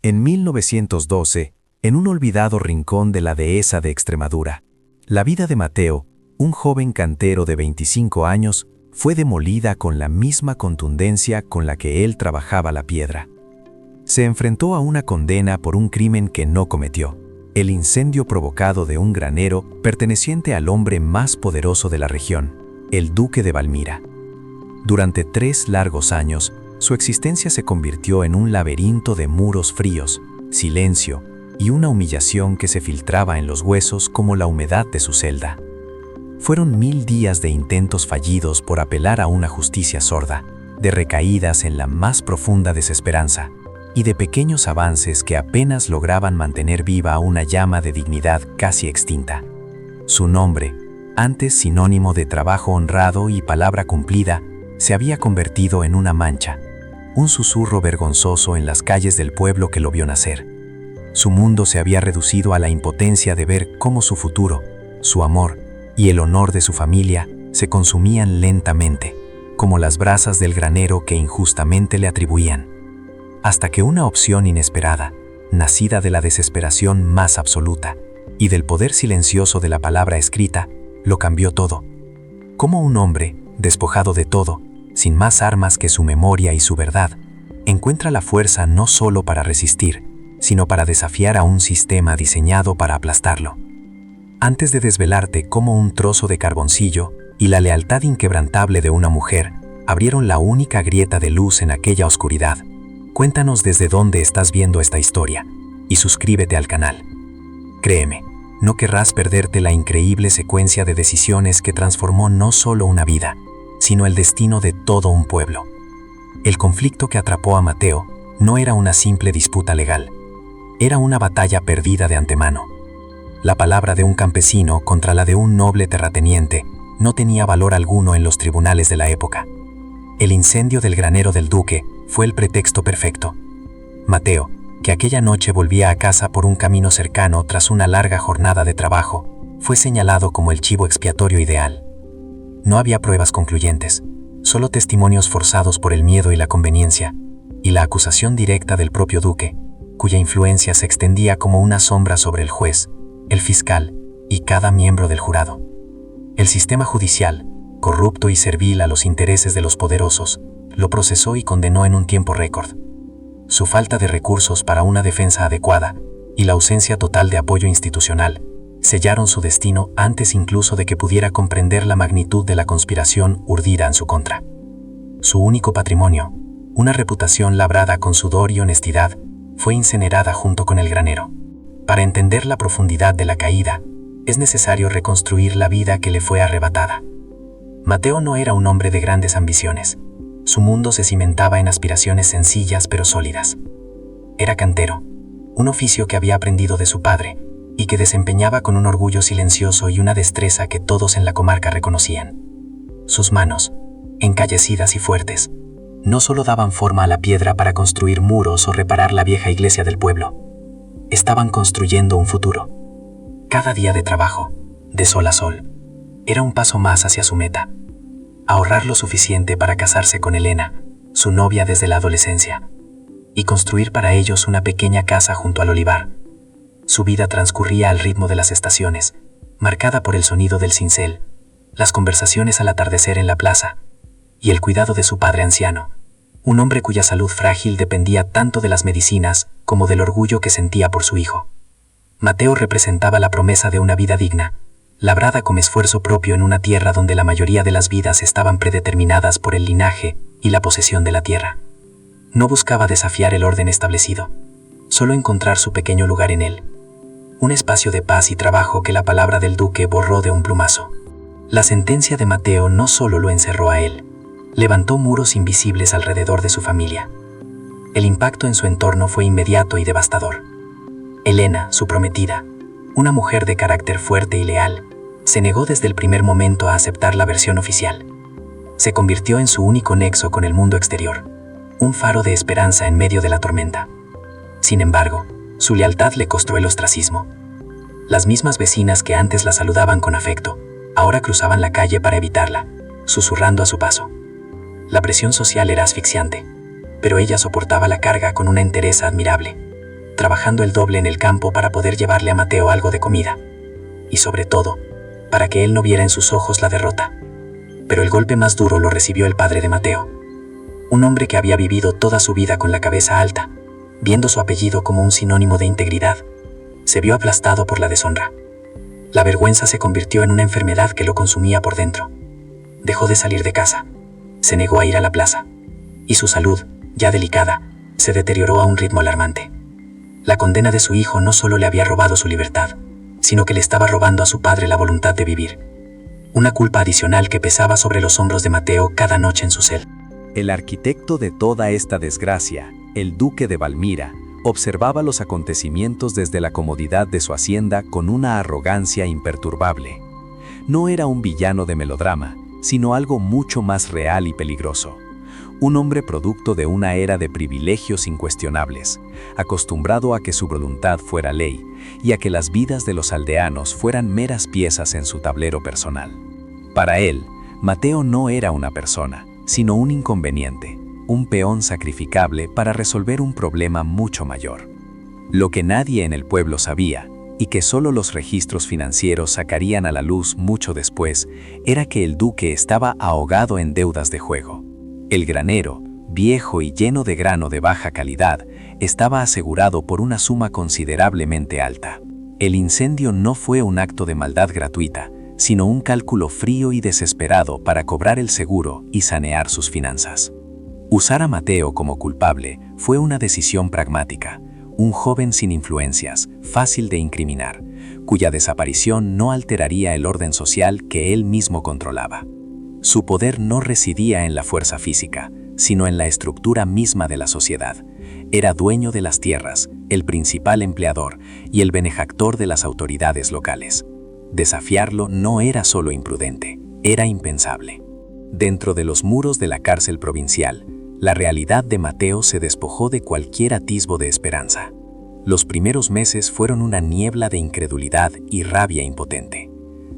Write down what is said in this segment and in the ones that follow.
En 1912, en un olvidado rincón de la dehesa de Extremadura, la vida de Mateo, un joven cantero de 25 años, fue demolida con la misma contundencia con la que él trabajaba la piedra. Se enfrentó a una condena por un crimen que no cometió: el incendio provocado de un granero perteneciente al hombre más poderoso de la región, el duque de Valmira. Durante 3 largos años, su existencia se convirtió en un laberinto de muros fríos, silencio y una humillación que se filtraba en los huesos como la humedad de su celda. Fueron 1000 días de intentos fallidos por apelar a una justicia sorda, de recaídas en la más profunda desesperanza y de pequeños avances que apenas lograban mantener viva una llama de dignidad casi extinta. Su nombre, antes sinónimo de trabajo honrado y palabra cumplida, se había convertido en una mancha, un susurro vergonzoso en las calles del pueblo que lo vio nacer. Su mundo se había reducido a la impotencia de ver cómo su futuro, su amor y el honor de su familia se consumían lentamente, como las brasas del granero que injustamente le atribuían. Hasta que una opción inesperada, nacida de la desesperación más absoluta y del poder silencioso de la palabra escrita, lo cambió todo. Como un hombre, despojado de todo, sin más armas que su memoria y su verdad, encuentra la fuerza no solo para resistir, sino para desafiar a un sistema diseñado para aplastarlo. Antes de desvelarte cómo un trozo de carboncillo y la lealtad inquebrantable de una mujer abrieron la única grieta de luz en aquella oscuridad, cuéntanos desde dónde estás viendo esta historia y suscríbete al canal. Créeme, no querrás perderte la increíble secuencia de decisiones que transformó no solo una vida, sino el destino de todo un pueblo. El conflicto que atrapó a Mateo no era una simple disputa legal, era una batalla perdida de antemano. La palabra de un campesino contra la de un noble terrateniente no tenía valor alguno en los tribunales de la época. El incendio del granero del duque fue el pretexto perfecto. Mateo, que aquella noche volvía a casa por un camino cercano tras una larga jornada de trabajo, fue señalado como el chivo expiatorio ideal. No había pruebas concluyentes, solo testimonios forzados por el miedo y la conveniencia, y la acusación directa del propio duque, cuya influencia se extendía como una sombra sobre el juez, el fiscal y cada miembro del jurado. El sistema judicial, corrupto y servil a los intereses de los poderosos, lo procesó y condenó en un tiempo récord. Su falta de recursos para una defensa adecuada y la ausencia total de apoyo institucional sellaron su destino antes incluso de que pudiera comprender la magnitud de la conspiración urdida en su contra. Su único patrimonio, una reputación labrada con sudor y honestidad, fue incinerada junto con el granero. Para entender la profundidad de la caída, es necesario reconstruir la vida que le fue arrebatada. Mateo no era un hombre de grandes ambiciones. Su mundo se cimentaba en aspiraciones sencillas pero sólidas. Era cantero, un oficio que había aprendido de su padre y que desempeñaba con un orgullo silencioso y una destreza que todos en la comarca reconocían. Sus manos, encallecidas y fuertes, no solo daban forma a la piedra para construir muros o reparar la vieja iglesia del pueblo. Estaban construyendo un futuro. Cada día de trabajo, de sol a sol, era un paso más hacia su meta: ahorrar lo suficiente para casarse con Elena, su novia desde la adolescencia, y construir para ellos una pequeña casa junto al olivar. Su vida transcurría al ritmo de las estaciones, marcada por el sonido del cincel, las conversaciones al atardecer en la plaza, y el cuidado de su padre anciano, un hombre cuya salud frágil dependía tanto de las medicinas como del orgullo que sentía por su hijo. Mateo representaba la promesa de una vida digna, labrada con esfuerzo propio en una tierra donde la mayoría de las vidas estaban predeterminadas por el linaje y la posesión de la tierra. No buscaba desafiar el orden establecido, solo encontrar su pequeño lugar en él. Un espacio de paz y trabajo que la palabra del duque borró de un plumazo. La sentencia de Mateo no solo lo encerró a él, levantó muros invisibles alrededor de su familia. El impacto en su entorno fue inmediato y devastador. Elena, su prometida, una mujer de carácter fuerte y leal, se negó desde el primer momento a aceptar la versión oficial. Se convirtió en su único nexo con el mundo exterior, un faro de esperanza en medio de la tormenta. Sin embargo, su lealtad le costó el ostracismo. Las mismas vecinas que antes la saludaban con afecto, ahora cruzaban la calle para evitarla, susurrando a su paso. La presión social era asfixiante, pero ella soportaba la carga con una entereza admirable. trabajando el doble en el campo para poder llevarle a Mateo algo de comida. Y sobre todo, para que él no viera en sus ojos la derrota. Pero el golpe más duro lo recibió el padre de Mateo. Un hombre que había vivido toda su vida con la cabeza alta, viendo su apellido como un sinónimo de integridad, se vio aplastado por la deshonra. La vergüenza se convirtió en una enfermedad que lo consumía por dentro. Dejó de salir de casa, se negó a ir a la plaza, y su salud, ya delicada, se deterioró a un ritmo alarmante. La condena de su hijo no solo le había robado su libertad, sino que le estaba robando a su padre la voluntad de vivir. Una culpa adicional que pesaba sobre los hombros de Mateo cada noche en su celda. El arquitecto de toda esta desgracia, el duque de Valmira, observaba los acontecimientos desde la comodidad de su hacienda con una arrogancia imperturbable. No era un villano de melodrama, sino algo mucho más real y peligroso. Un hombre producto de una era de privilegios incuestionables, acostumbrado a que su voluntad fuera ley y a que las vidas de los aldeanos fueran meras piezas en su tablero personal. Para él, Mateo no era una persona, sino un inconveniente, un peón sacrificable para resolver un problema mucho mayor. Lo que nadie en el pueblo sabía, y que solo los registros financieros sacarían a la luz mucho después, era que el duque estaba ahogado en deudas de juego. El granero, viejo y lleno de grano de baja calidad, estaba asegurado por una suma considerablemente alta. El incendio no fue un acto de maldad gratuita, sino un cálculo frío y desesperado para cobrar el seguro y sanear sus finanzas. Usar a Mateo como culpable fue una decisión pragmática, un joven sin influencias, fácil de incriminar, cuya desaparición no alteraría el orden social que él mismo controlaba. Su poder no residía en la fuerza física, sino en la estructura misma de la sociedad. Era dueño de las tierras, el principal empleador y el benefactor de las autoridades locales. Desafiarlo no era solo imprudente, era impensable. Dentro de los muros de la cárcel provincial, la realidad de Mateo se despojó de cualquier atisbo de esperanza. Los primeros meses fueron una niebla de incredulidad y rabia impotente.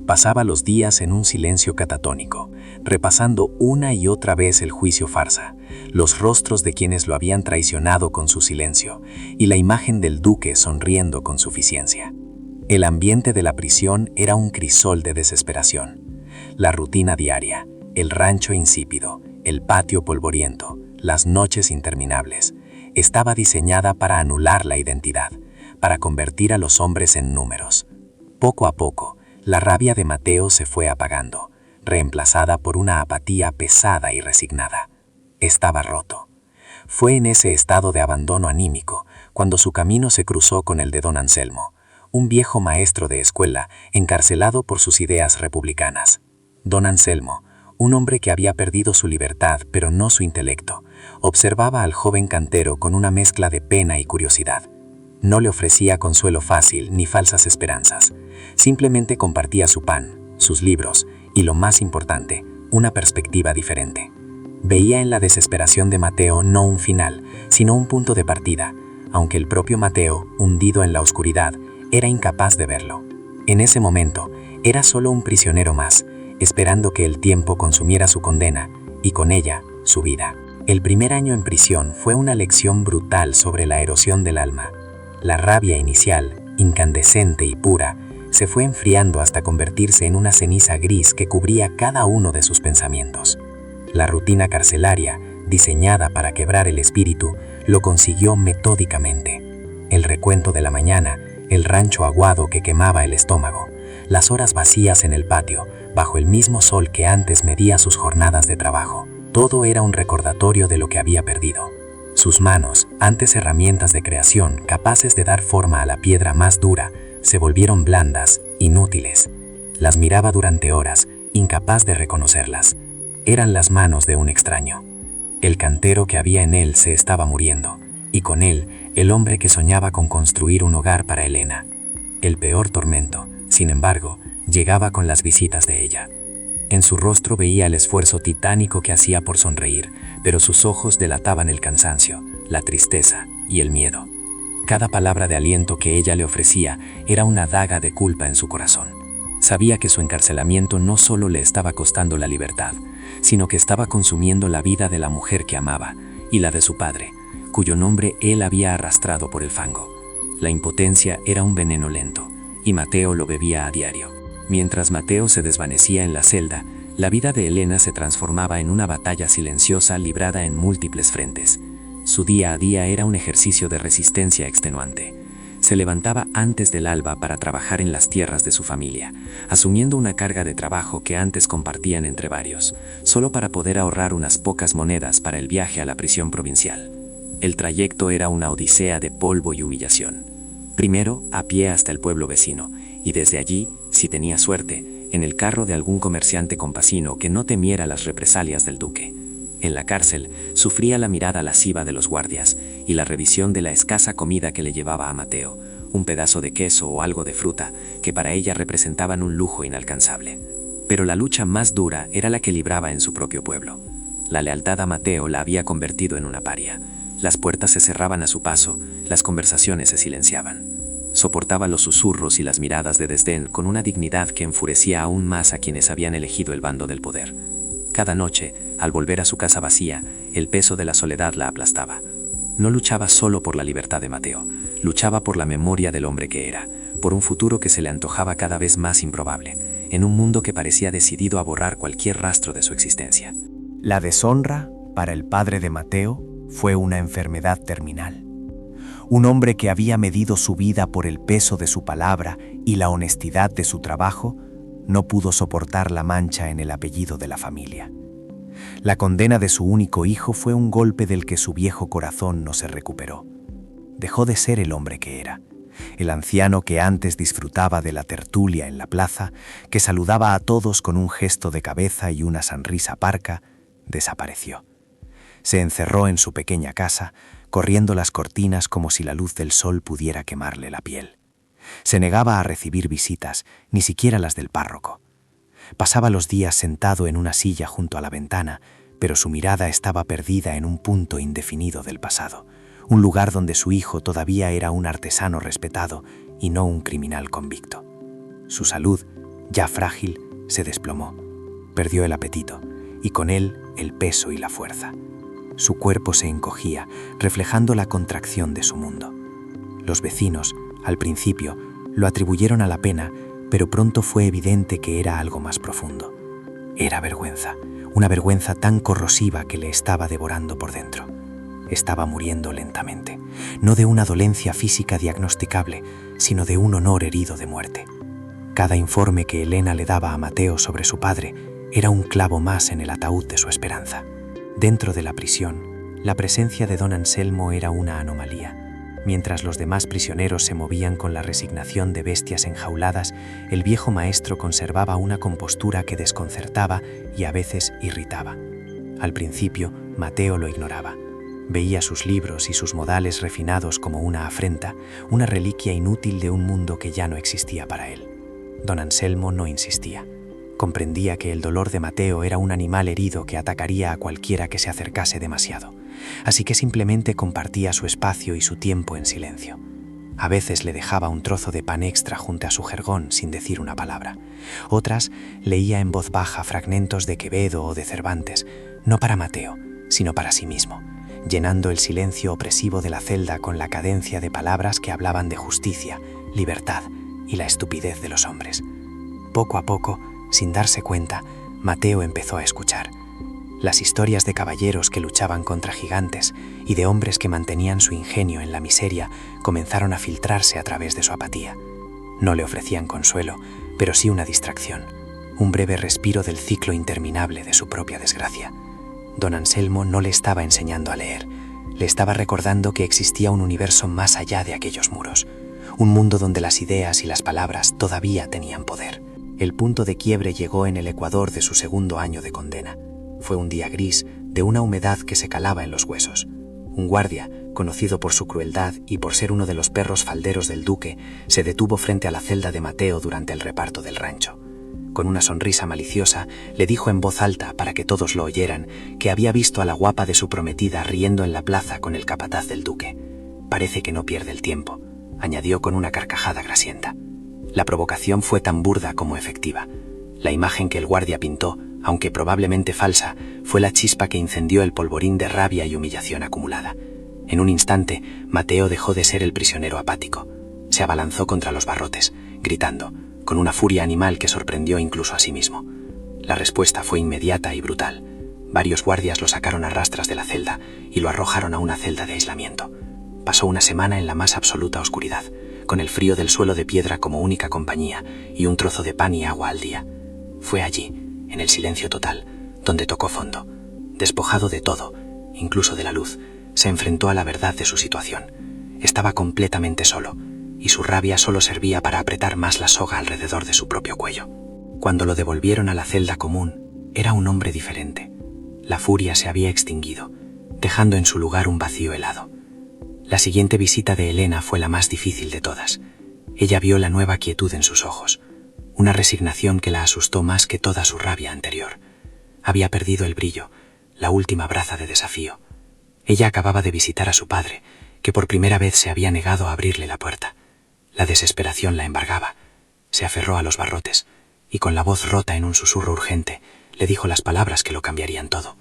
Pasaba los días en un silencio catatónico, repasando una y otra vez el juicio farsa, los rostros de quienes lo habían traicionado con su silencio y la imagen del duque sonriendo con suficiencia. El ambiente de la prisión era un crisol de desesperación. La rutina diaria, el rancho insípido, el patio polvoriento, las noches interminables, estaba diseñada para anular la identidad, para convertir a los hombres en números. Poco a poco, la rabia de Mateo se fue apagando, reemplazada por una apatía pesada y resignada. Estaba roto. Fue en ese estado de abandono anímico cuando su camino se cruzó con el de don Anselmo, un viejo maestro de escuela encarcelado por sus ideas republicanas. Don Anselmo, un hombre que había perdido su libertad pero no su intelecto, observaba al joven cantero con una mezcla de pena y curiosidad. No le ofrecía consuelo fácil ni falsas esperanzas. Simplemente compartía su pan, sus libros y, lo más importante, una perspectiva diferente. Veía en la desesperación de Mateo no un final, sino un punto de partida, aunque el propio Mateo, hundido en la oscuridad, era incapaz de verlo. En ese momento, era solo un prisionero más, esperando que el tiempo consumiera su condena y con ella, su vida. El primer año en prisión fue una lección brutal sobre la erosión del alma. La rabia inicial, incandescente y pura, se fue enfriando hasta convertirse en una ceniza gris que cubría cada uno de sus pensamientos. La rutina carcelaria, diseñada para quebrar el espíritu, lo consiguió metódicamente. El recuento de la mañana, el rancho aguado que quemaba el estómago, las horas vacías en el patio, bajo el mismo sol que antes medía sus jornadas de trabajo. Todo era un recordatorio de lo que había perdido. Sus manos, antes herramientas de creación capaces de dar forma a la piedra más dura, se volvieron blandas, inútiles. Las miraba durante horas, incapaz de reconocerlas. Eran las manos de un extraño. El cantero que había en él se estaba muriendo, y con él el hombre que soñaba con construir un hogar para Elena. El peor tormento, sin embargo, llegaba con las visitas de ella. En su rostro veía el esfuerzo titánico que hacía por sonreír, pero sus ojos delataban el cansancio, la tristeza y el miedo. Cada palabra de aliento que ella le ofrecía era una daga de culpa en su corazón. Sabía que su encarcelamiento no solo le estaba costando la libertad, sino que estaba consumiendo la vida de la mujer que amaba y la de su padre, cuyo nombre él había arrastrado por el fango. La impotencia era un veneno lento, y Mateo lo bebía a diario. Mientras Mateo se desvanecía en la celda, la vida de Elena se transformaba en una batalla silenciosa librada en múltiples frentes. Su día a día era un ejercicio de resistencia extenuante. Se levantaba antes del alba para trabajar en las tierras de su familia, asumiendo una carga de trabajo que antes compartían entre varios, solo para poder ahorrar unas pocas monedas para el viaje a la prisión provincial. El trayecto era una odisea de polvo y humillación. Primero, a pie hasta el pueblo vecino, y desde allí, si tenía suerte, en el carro de algún comerciante compasino que no temiera las represalias del duque. En la cárcel, sufría la mirada lasciva de los guardias y la revisión de la escasa comida que le llevaba a Mateo, un pedazo de queso o algo de fruta, que para ella representaban un lujo inalcanzable. Pero la lucha más dura era la que libraba en su propio pueblo. La lealtad a Mateo la había convertido en una paria. Las puertas se cerraban a su paso, las conversaciones se silenciaban. Soportaba los susurros y las miradas de desdén con una dignidad que enfurecía aún más a quienes habían elegido el bando del poder. Cada noche, al volver a su casa vacía, el peso de la soledad la aplastaba. No luchaba solo por la libertad de Mateo, luchaba por la memoria del hombre que era, por un futuro que se le antojaba cada vez más improbable, en un mundo que parecía decidido a borrar cualquier rastro de su existencia. La deshonra, para el padre de Mateo, fue una enfermedad terminal. Un hombre que había medido su vida por el peso de su palabra y la honestidad de su trabajo, no pudo soportar la mancha en el apellido de la familia. La condena de su único hijo fue un golpe del que su viejo corazón no se recuperó. Dejó de ser el hombre que era, el anciano que antes disfrutaba de la tertulia en la plaza, que saludaba a todos con un gesto de cabeza y una sonrisa parca, desapareció. Se encerró en su pequeña casa, corriendo las cortinas como si la luz del sol pudiera quemarle la piel. Se negaba a recibir visitas, ni siquiera las del párroco. Pasaba los días sentado en una silla junto a la ventana, pero su mirada estaba perdida en un punto indefinido del pasado, un lugar donde su hijo todavía era un artesano respetado y no un criminal convicto. Su salud, ya frágil, se desplomó. Perdió el apetito, y con él el peso y la fuerza. Su cuerpo se encogía, reflejando la contracción de su mundo. Los vecinos, al principio, lo atribuyeron a la pena, pero pronto fue evidente que era algo más profundo. Era vergüenza, una vergüenza tan corrosiva que le estaba devorando por dentro. Estaba muriendo lentamente, no de una dolencia física diagnosticable, sino de un honor herido de muerte. Cada informe que Elena le daba a Mateo sobre su padre era un clavo más en el ataúd de su esperanza. Dentro de la prisión, la presencia de don Anselmo era una anomalía. Mientras los demás prisioneros se movían con la resignación de bestias enjauladas, el viejo maestro conservaba una compostura que desconcertaba y a veces irritaba. Al principio, Mateo lo ignoraba. Veía sus libros y sus modales refinados como una afrenta, una reliquia inútil de un mundo que ya no existía para él. Don Anselmo no insistía. Comprendía que el dolor de Mateo era un animal herido que atacaría a cualquiera que se acercase demasiado, así que simplemente compartía su espacio y su tiempo en silencio. A veces le dejaba un trozo de pan extra junto a su jergón sin decir una palabra. Otras leía en voz baja fragmentos de Quevedo o de Cervantes, no para Mateo, sino para sí mismo, llenando el silencio opresivo de la celda con la cadencia de palabras que hablaban de justicia, libertad y la estupidez de los hombres. Poco a poco, sin darse cuenta, Mateo empezó a escuchar. Las historias de caballeros que luchaban contra gigantes y de hombres que mantenían su ingenio en la miseria comenzaron a filtrarse a través de su apatía. No le ofrecían consuelo, pero sí una distracción, un breve respiro del ciclo interminable de su propia desgracia. Don Anselmo no le estaba enseñando a leer, le estaba recordando que existía un universo más allá de aquellos muros, un mundo donde las ideas y las palabras todavía tenían poder. El punto de quiebre llegó en el ecuador de su segundo año de condena. Fue un día gris, de una humedad que se calaba en los huesos. Un guardia, conocido por su crueldad y por ser uno de los perros falderos del duque, se detuvo frente a la celda de Mateo durante el reparto del rancho. Con una sonrisa maliciosa, le dijo en voz alta, para que todos lo oyeran, que había visto a la guapa de su prometida riendo en la plaza con el capataz del duque. Parece que no pierde el tiempo, añadió con una carcajada grasienta. La provocación fue tan burda como efectiva. La imagen que el guardia pintó, aunque probablemente falsa, fue la chispa que incendió el polvorín de rabia y humillación acumulada. En un instante, Mateo dejó de ser el prisionero apático. Se abalanzó contra los barrotes, gritando, con una furia animal que sorprendió incluso a sí mismo. La respuesta fue inmediata y brutal. Varios guardias lo sacaron a rastras de la celda y lo arrojaron a una celda de aislamiento. Pasó una semana en la más absoluta oscuridad, con el frío del suelo de piedra como única compañía y un trozo de pan y agua al día. Fue allí, en el silencio total, donde tocó fondo. Despojado de todo, incluso de la luz, se enfrentó a la verdad de su situación. Estaba completamente solo, y su rabia solo servía para apretar más la soga alrededor de su propio cuello. Cuando lo devolvieron a la celda común, era un hombre diferente. La furia se había extinguido, dejando en su lugar un vacío helado. La siguiente visita de Elena fue la más difícil de todas. Ella vio la nueva quietud en sus ojos, una resignación que la asustó más que toda su rabia anterior. Había perdido el brillo, la última braza de desafío. Ella acababa de visitar a su padre, que por primera vez se había negado a abrirle la puerta. La desesperación la embargaba. Se aferró a los barrotes, y con la voz rota en un susurro urgente, le dijo las palabras que lo cambiarían todo.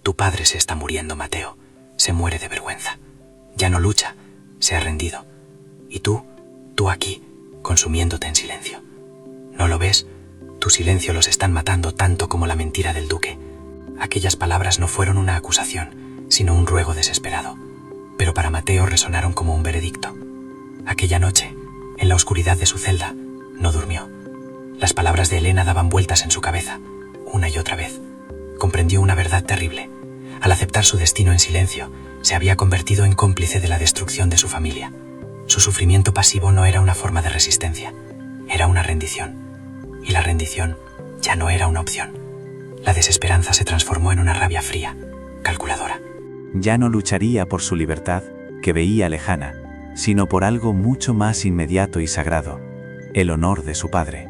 Tu padre se está muriendo, Mateo. Se muere de vergüenza. Ya no lucha, se ha rendido. Y tú aquí, consumiéndote en silencio. ¿No lo ves? Tu silencio los están matando tanto como la mentira del duque. Aquellas palabras no fueron una acusación, sino un ruego desesperado. Pero para Mateo resonaron como un veredicto. Aquella noche, en la oscuridad de su celda, no durmió. Las palabras de Elena daban vueltas en su cabeza, una y otra vez. Comprendió una verdad terrible. Al aceptar su destino en silencio, se había convertido en cómplice de la destrucción de su familia. Su sufrimiento pasivo no era una forma de resistencia, era una rendición. Y la rendición ya no era una opción. La desesperanza se transformó en una rabia fría, calculadora. Ya no lucharía por su libertad, que veía lejana, sino por algo mucho más inmediato y sagrado, el honor de su padre.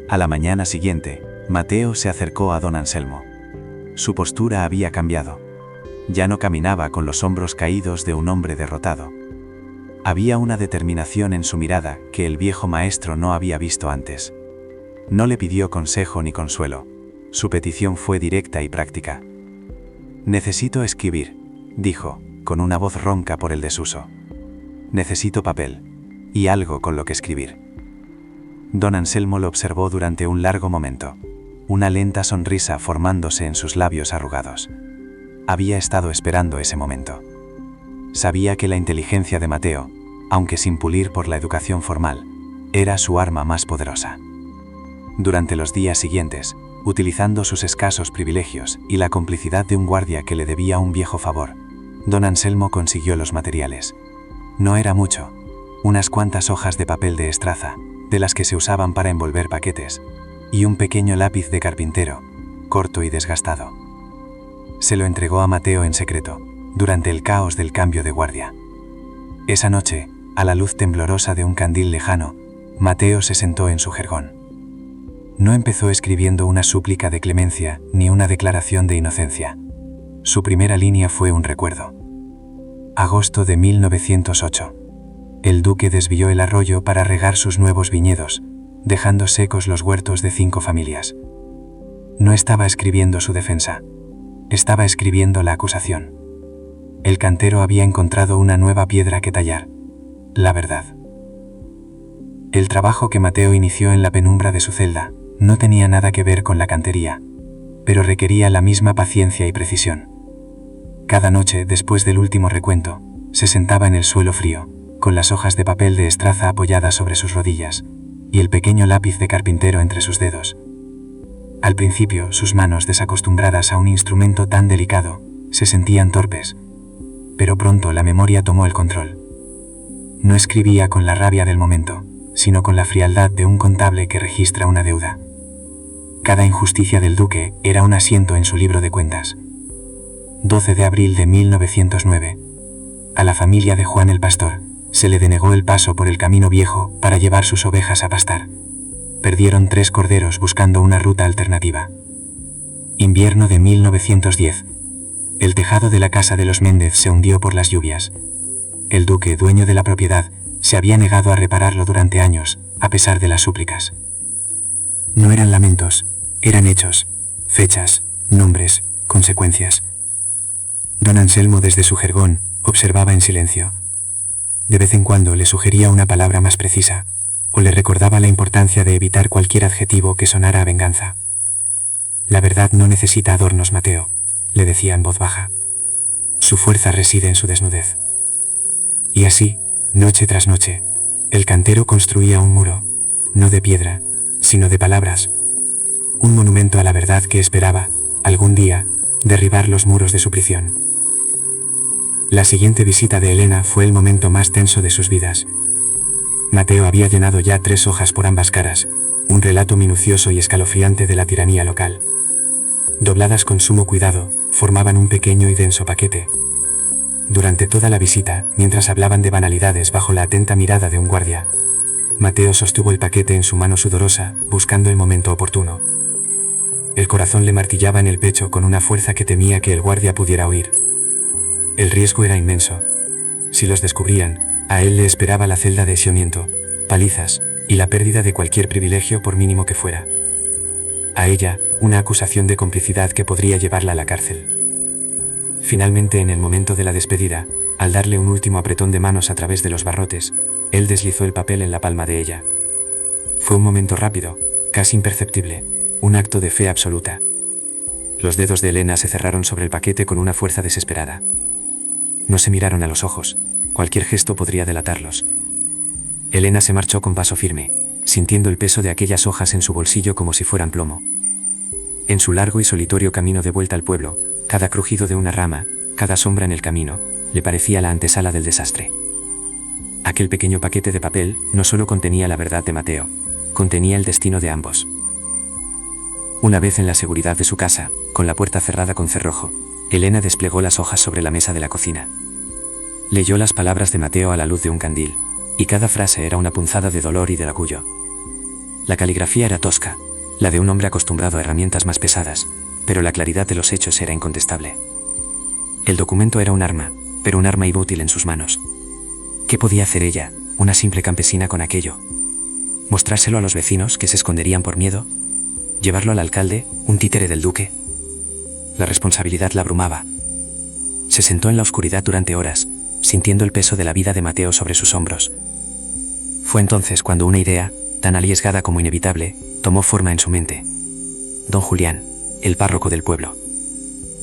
A la mañana siguiente, Mateo se acercó a don Anselmo. Su postura había cambiado. Ya no caminaba con los hombros caídos de un hombre derrotado. Había una determinación en su mirada que el viejo maestro no había visto antes. No le pidió consejo ni consuelo. Su petición fue directa y práctica. Necesito escribir, dijo, con una voz ronca por el desuso. Necesito papel y algo con lo que escribir. Don Anselmo lo observó durante un largo momento, una lenta sonrisa formándose en sus labios arrugados. Había estado esperando ese momento. Sabía que la inteligencia de Mateo, aunque sin pulir por la educación formal, era su arma más poderosa. Durante los días siguientes, utilizando sus escasos privilegios y la complicidad de un guardia que le debía un viejo favor, don Anselmo consiguió los materiales. No era mucho, unas cuantas hojas de papel de estraza, de las que se usaban para envolver paquetes, y un pequeño lápiz de carpintero, corto y desgastado. Se lo entregó a Mateo en secreto, durante el caos del cambio de guardia. Esa noche, a la luz temblorosa de un candil lejano, Mateo se sentó en su jergón. No empezó escribiendo una súplica de clemencia ni una declaración de inocencia. Su primera línea fue un recuerdo. Agosto de 1908. El duque desvió el arroyo para regar sus nuevos viñedos, dejando secos los huertos de 5 familias. No estaba escribiendo su defensa, estaba escribiendo la acusación. El cantero había encontrado una nueva piedra que tallar, la verdad. El trabajo que Mateo inició en la penumbra de su celda no tenía nada que ver con la cantería, pero requería la misma paciencia y precisión. Cada noche, después del último recuento, se sentaba en el suelo frío, con las hojas de papel de estraza apoyadas sobre sus rodillas, y el pequeño lápiz de carpintero entre sus dedos. Al principio, sus manos, desacostumbradas a un instrumento tan delicado, se sentían torpes, pero pronto la memoria tomó el control. No escribía con la rabia del momento, sino con la frialdad de un contable que registra una deuda. Cada injusticia del duque era un asiento en su libro de cuentas. 12 de abril de 1909. A la familia de Juan el Pastor se le denegó el paso por el camino viejo para llevar sus ovejas a pastar. Perdieron 3 corderos buscando una ruta alternativa. Invierno de 1910. El tejado de la casa de los Méndez se hundió por las lluvias. El duque, dueño de la propiedad, se había negado a repararlo durante años, a pesar de las súplicas. No eran lamentos, eran hechos, fechas, nombres, consecuencias. Don Anselmo, desde su jergón, observaba en silencio. De vez en cuando le sugería una palabra más precisa, o le recordaba la importancia de evitar cualquier adjetivo que sonara a venganza. La verdad no necesita adornos, Mateo, le decía en voz baja. Su fuerza reside en su desnudez. Y así, noche tras noche, el cantero construía un muro, no de piedra, sino de palabras. Un monumento a la verdad que esperaba, algún día, derribar los muros de su prisión. La siguiente visita de Elena fue el momento más tenso de sus vidas. Mateo había llenado ya 3 hojas por ambas caras, un relato minucioso y escalofriante de la tiranía local. Dobladas con sumo cuidado, formaban un pequeño y denso paquete. Durante toda la visita, mientras hablaban de banalidades bajo la atenta mirada de un guardia, Mateo sostuvo el paquete en su mano sudorosa, buscando el momento oportuno. El corazón le martillaba en el pecho con una fuerza que temía que el guardia pudiera oír. El riesgo era inmenso. Si los descubrían, a él le esperaba la celda de aislamiento, palizas y la pérdida de cualquier privilegio por mínimo que fuera. A ella, una acusación de complicidad que podría llevarla a la cárcel. Finalmente, en el momento de la despedida, al darle un último apretón de manos a través de los barrotes, él deslizó el papel en la palma de ella. Fue un momento rápido, casi imperceptible, un acto de fe absoluta. Los dedos de Elena se cerraron sobre el paquete con una fuerza desesperada. No se miraron a los ojos, cualquier gesto podría delatarlos. Elena se marchó con paso firme, sintiendo el peso de aquellas hojas en su bolsillo como si fueran plomo. En su largo y solitario camino de vuelta al pueblo, cada crujido de una rama, cada sombra en el camino, le parecía la antesala del desastre. Aquel pequeño paquete de papel no solo contenía la verdad de Mateo, contenía el destino de ambos. Una vez en la seguridad de su casa, con la puerta cerrada con cerrojo, Elena desplegó las hojas sobre la mesa de la cocina. Leyó las palabras de Mateo a la luz de un candil, y cada frase era una punzada de dolor y de orgullo. La caligrafía era tosca, la de un hombre acostumbrado a herramientas más pesadas, pero la claridad de los hechos era incontestable. El documento era un arma, pero un arma inútil en sus manos. ¿Qué podía hacer ella, una simple campesina, con aquello? ¿Mostrárselo a los vecinos que se esconderían por miedo? ¿Llevarlo al alcalde, un títere del duque? La responsabilidad la abrumaba. Se sentó en la oscuridad durante horas, sintiendo el peso de la vida de Mateo sobre sus hombros. Fue entonces cuando una idea, tan arriesgada como inevitable, tomó forma en su mente. Don Julián, el párroco del pueblo.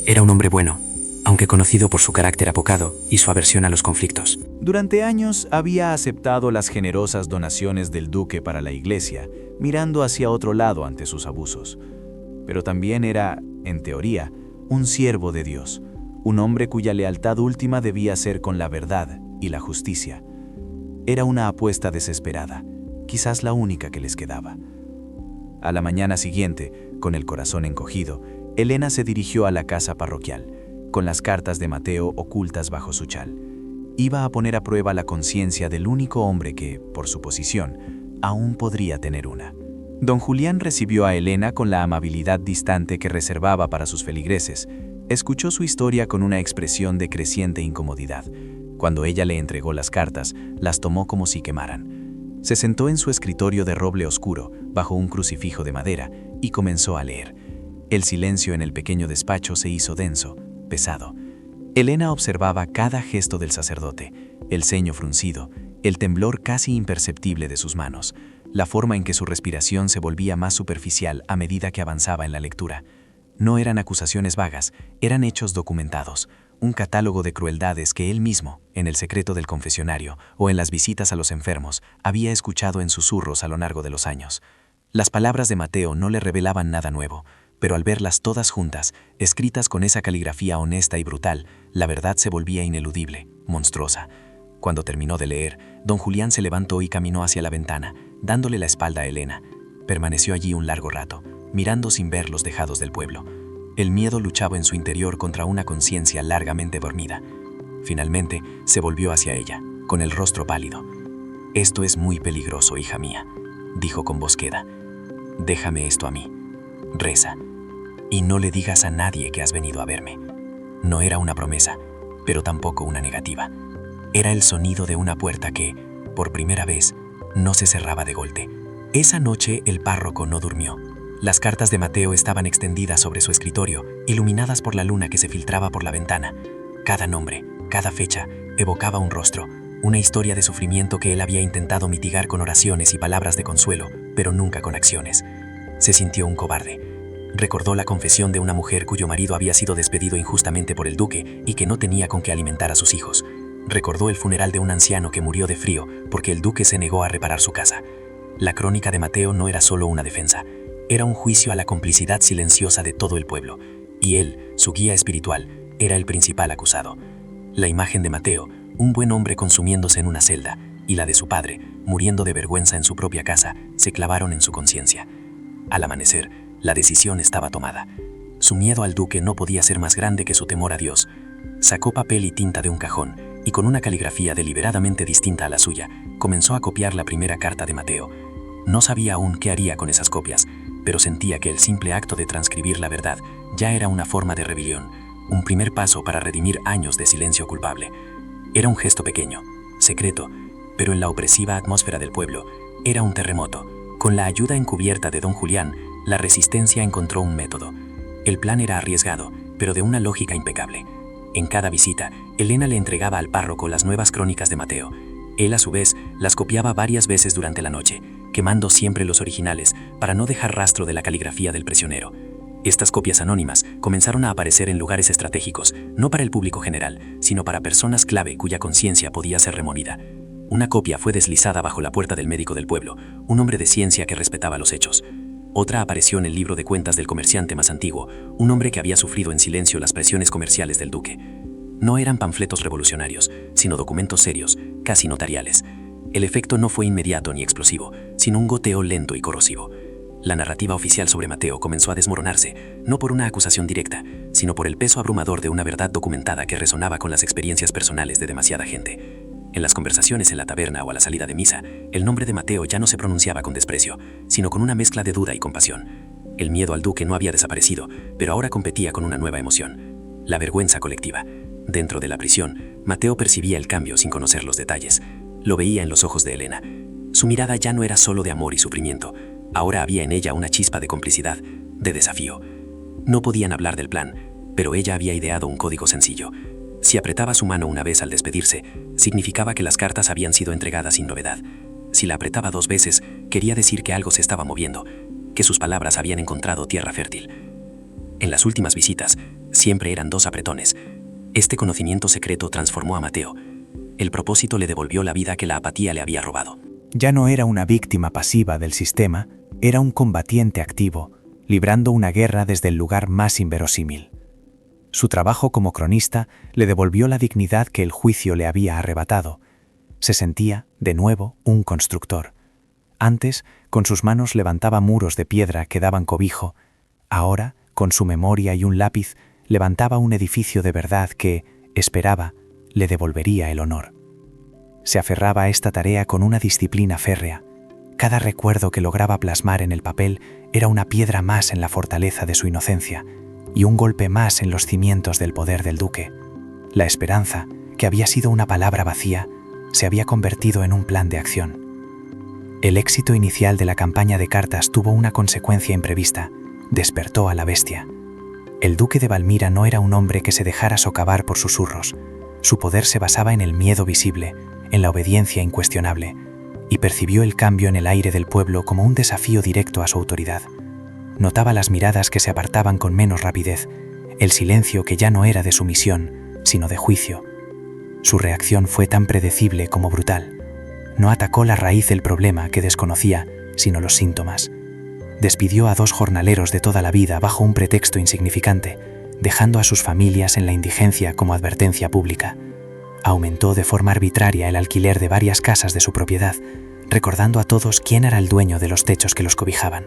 Era un hombre bueno, aunque conocido por su carácter apocado y su aversión a los conflictos. Durante años había aceptado las generosas donaciones del duque para la iglesia, mirando hacia otro lado ante sus abusos. Pero también era, en teoría, un siervo de Dios, un hombre cuya lealtad última debía ser con la verdad y la justicia. Era una apuesta desesperada, quizás la única que les quedaba. A la mañana siguiente, con el corazón encogido, Elena se dirigió a la casa parroquial, con las cartas de Mateo ocultas bajo su chal. Iba a poner a prueba la conciencia del único hombre que, por su posición, aún podría tener una. Don Julián recibió a Elena con la amabilidad distante que reservaba para sus feligreses. Escuchó su historia con una expresión de creciente incomodidad. Cuando ella le entregó las cartas, las tomó como si quemaran. Se sentó en su escritorio de roble oscuro, bajo un crucifijo de madera, y comenzó a leer. El silencio en el pequeño despacho se hizo denso, pesado. Elena observaba cada gesto del sacerdote, el ceño fruncido, el temblor casi imperceptible de sus manos, la forma en que su respiración se volvía más superficial a medida que avanzaba en la lectura. No eran acusaciones vagas, eran hechos documentados, un catálogo de crueldades que él mismo, en el secreto del confesionario o en las visitas a los enfermos, había escuchado en susurros a lo largo de los años. Las palabras de Mateo no le revelaban nada nuevo, pero al verlas todas juntas, escritas con esa caligrafía honesta y brutal, la verdad se volvía ineludible, monstruosa. Cuando terminó de leer, don Julián se levantó y caminó hacia la ventana, dándole la espalda a Elena. Permaneció allí un largo rato, mirando sin ver los tejados del pueblo. El miedo luchaba en su interior contra una conciencia largamente dormida. Finalmente, se volvió hacia ella, con el rostro pálido. «Esto es muy peligroso, hija mía», dijo con voz queda. «Déjame esto a mí. Reza. Y no le digas a nadie que has venido a verme». No era una promesa, pero tampoco una negativa. Era el sonido de una puerta que, por primera vez, no se cerraba de golpe. Esa noche el párroco no durmió. Las cartas de Mateo estaban extendidas sobre su escritorio, iluminadas por la luna que se filtraba por la ventana. Cada nombre, cada fecha, evocaba un rostro, una historia de sufrimiento que él había intentado mitigar con oraciones y palabras de consuelo, pero nunca con acciones. Se sintió un cobarde. Recordó la confesión de una mujer cuyo marido había sido despedido injustamente por el duque y que no tenía con qué alimentar a sus hijos. Recordó el funeral de un anciano que murió de frío porque el duque se negó a reparar su casa. La crónica de Mateo no era solo una defensa, era un juicio a la complicidad silenciosa de todo el pueblo, y él, su guía espiritual, era el principal acusado. La imagen de Mateo, un buen hombre consumiéndose en una celda, y la de su padre, muriendo de vergüenza en su propia casa, se clavaron en su conciencia. Al amanecer, la decisión estaba tomada. Su miedo al duque no podía ser más grande que su temor a Dios. Sacó papel y tinta de un cajón, y con una caligrafía deliberadamente distinta a la suya, comenzó a copiar la primera carta de Mateo. No sabía aún qué haría con esas copias, pero sentía que el simple acto de transcribir la verdad ya era una forma de rebelión, un primer paso para redimir años de silencio culpable. Era un gesto pequeño, secreto, pero en la opresiva atmósfera del pueblo, era un terremoto. Con la ayuda encubierta de don Julián, la resistencia encontró un método. El plan era arriesgado, pero de una lógica impecable. En cada visita, Elena le entregaba al párroco las nuevas crónicas de Mateo. Él, a su vez, las copiaba varias veces durante la noche, quemando siempre los originales para no dejar rastro de la caligrafía del prisionero. Estas copias anónimas comenzaron a aparecer en lugares estratégicos, no para el público general, sino para personas clave cuya conciencia podía ser removida. Una copia fue deslizada bajo la puerta del médico del pueblo, un hombre de ciencia que respetaba los hechos. Otra apareció en el libro de cuentas del comerciante más antiguo, un hombre que había sufrido en silencio las presiones comerciales del duque. No eran panfletos revolucionarios, sino documentos serios, casi notariales. El efecto no fue inmediato ni explosivo, sino un goteo lento y corrosivo. La narrativa oficial sobre Mateo comenzó a desmoronarse, no por una acusación directa, sino por el peso abrumador de una verdad documentada que resonaba con las experiencias personales de demasiada gente. En las conversaciones en la taberna o a la salida de misa, el nombre de Mateo ya no se pronunciaba con desprecio, sino con una mezcla de duda y compasión. El miedo al duque no había desaparecido, pero ahora competía con una nueva emoción: la vergüenza colectiva. Dentro de la prisión, Mateo percibía el cambio sin conocer los detalles. Lo veía en los ojos de Elena. Su mirada ya no era solo de amor y sufrimiento. Ahora había en ella una chispa de complicidad, de desafío. No podían hablar del plan, pero ella había ideado un código sencillo. Si apretaba su mano una vez al despedirse, significaba que las cartas habían sido entregadas sin novedad. Si la apretaba 2 veces, quería decir que algo se estaba moviendo, que sus palabras habían encontrado tierra fértil. En las últimas visitas, siempre eran 2 apretones. Este conocimiento secreto transformó a Mateo. El propósito le devolvió la vida que la apatía le había robado. Ya no era una víctima pasiva del sistema, era un combatiente activo, librando una guerra desde el lugar más inverosímil. Su trabajo como cronista le devolvió la dignidad que el juicio le había arrebatado. Se sentía, de nuevo, un constructor. Antes, con sus manos levantaba muros de piedra que daban cobijo. Ahora, con su memoria y un lápiz, levantaba un edificio de verdad que, esperaba, le devolvería el honor. Se aferraba a esta tarea con una disciplina férrea. Cada recuerdo que lograba plasmar en el papel era una piedra más en la fortaleza de su inocencia y un golpe más en los cimientos del poder del duque. La esperanza, que había sido una palabra vacía, se había convertido en un plan de acción. El éxito inicial de la campaña de cartas tuvo una consecuencia imprevista: despertó a la bestia. El duque de Valmira no era un hombre que se dejara socavar por susurros. Su poder se basaba en el miedo visible, en la obediencia incuestionable, y percibió el cambio en el aire del pueblo como un desafío directo a su autoridad. Notaba las miradas que se apartaban con menos rapidez, el silencio que ya no era de sumisión, sino de juicio. Su reacción fue tan predecible como brutal. No atacó la raíz del problema que desconocía, sino los síntomas. Despidió a 2 jornaleros de toda la vida bajo un pretexto insignificante, dejando a sus familias en la indigencia como advertencia pública. Aumentó de forma arbitraria el alquiler de varias casas de su propiedad, recordando a todos quién era el dueño de los techos que los cobijaban.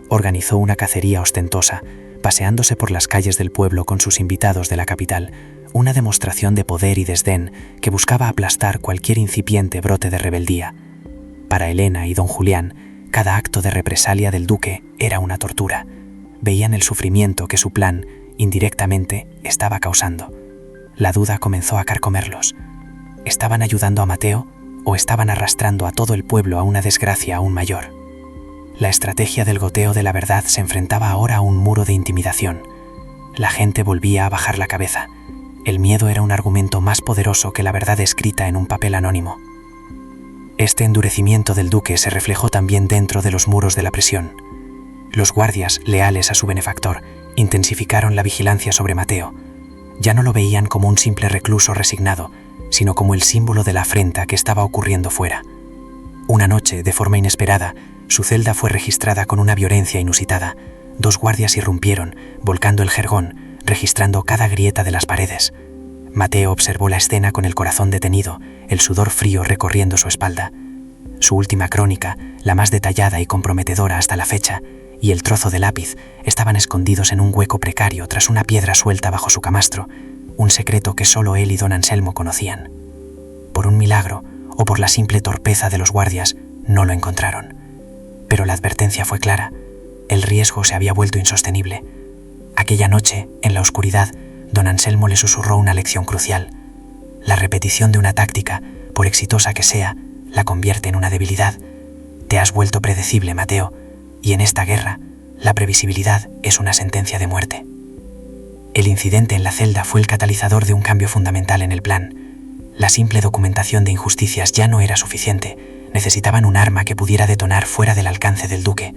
Organizó una cacería ostentosa, paseándose por las calles del pueblo con sus invitados de la capital, una demostración de poder y desdén que buscaba aplastar cualquier incipiente brote de rebeldía. Para Elena y don Julián, cada acto de represalia del duque era una tortura. Veían el sufrimiento que su plan, indirectamente, estaba causando. La duda comenzó a carcomerlos. ¿Estaban ayudando a Mateo o estaban arrastrando a todo el pueblo a una desgracia aún mayor? La estrategia del goteo de la verdad se enfrentaba ahora a un muro de intimidación. La gente volvía a bajar la cabeza. El miedo era un argumento más poderoso que la verdad escrita en un papel anónimo. Este endurecimiento del duque se reflejó también dentro de los muros de la prisión. Los guardias, leales a su benefactor, intensificaron la vigilancia sobre Mateo. Ya no lo veían como un simple recluso resignado, sino como el símbolo de la afrenta que estaba ocurriendo fuera. Una noche, de forma inesperada, su celda fue registrada con una violencia inusitada. 2 guardias irrumpieron, volcando el jergón, registrando cada grieta de las paredes. Mateo observó la escena con el corazón detenido, el sudor frío recorriendo su espalda. Su última crónica, la más detallada y comprometedora hasta la fecha, y el trozo de lápiz estaban escondidos en un hueco precario tras una piedra suelta bajo su camastro, un secreto que solo él y don Anselmo conocían. Por un milagro, o por la simple torpeza de los guardias, no lo encontraron. Pero la advertencia fue clara. El riesgo se había vuelto insostenible. Aquella noche, en la oscuridad, don Anselmo le susurró una lección crucial. La repetición de una táctica, por exitosa que sea, la convierte en una debilidad. Te has vuelto predecible, Mateo, y en esta guerra, la previsibilidad es una sentencia de muerte. El incidente en la celda fue el catalizador de un cambio fundamental en el plan. La simple documentación de injusticias ya no era suficiente. Necesitaban un arma que pudiera detonar fuera del alcance del duque.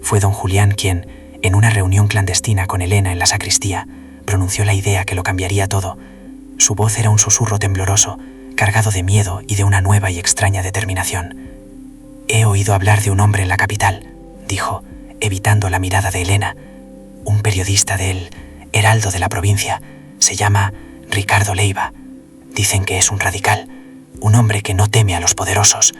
Fue don Julián quien, en una reunión clandestina con Elena en la sacristía, pronunció la idea que lo cambiaría todo. Su voz era un susurro tembloroso, cargado de miedo y de una nueva y extraña determinación. «He oído hablar de un hombre en la capital», dijo, evitando la mirada de Elena. «Un periodista del Heraldo de la provincia. Se llama Ricardo Leiva. Dicen que es un radical, un hombre que no teme a los poderosos.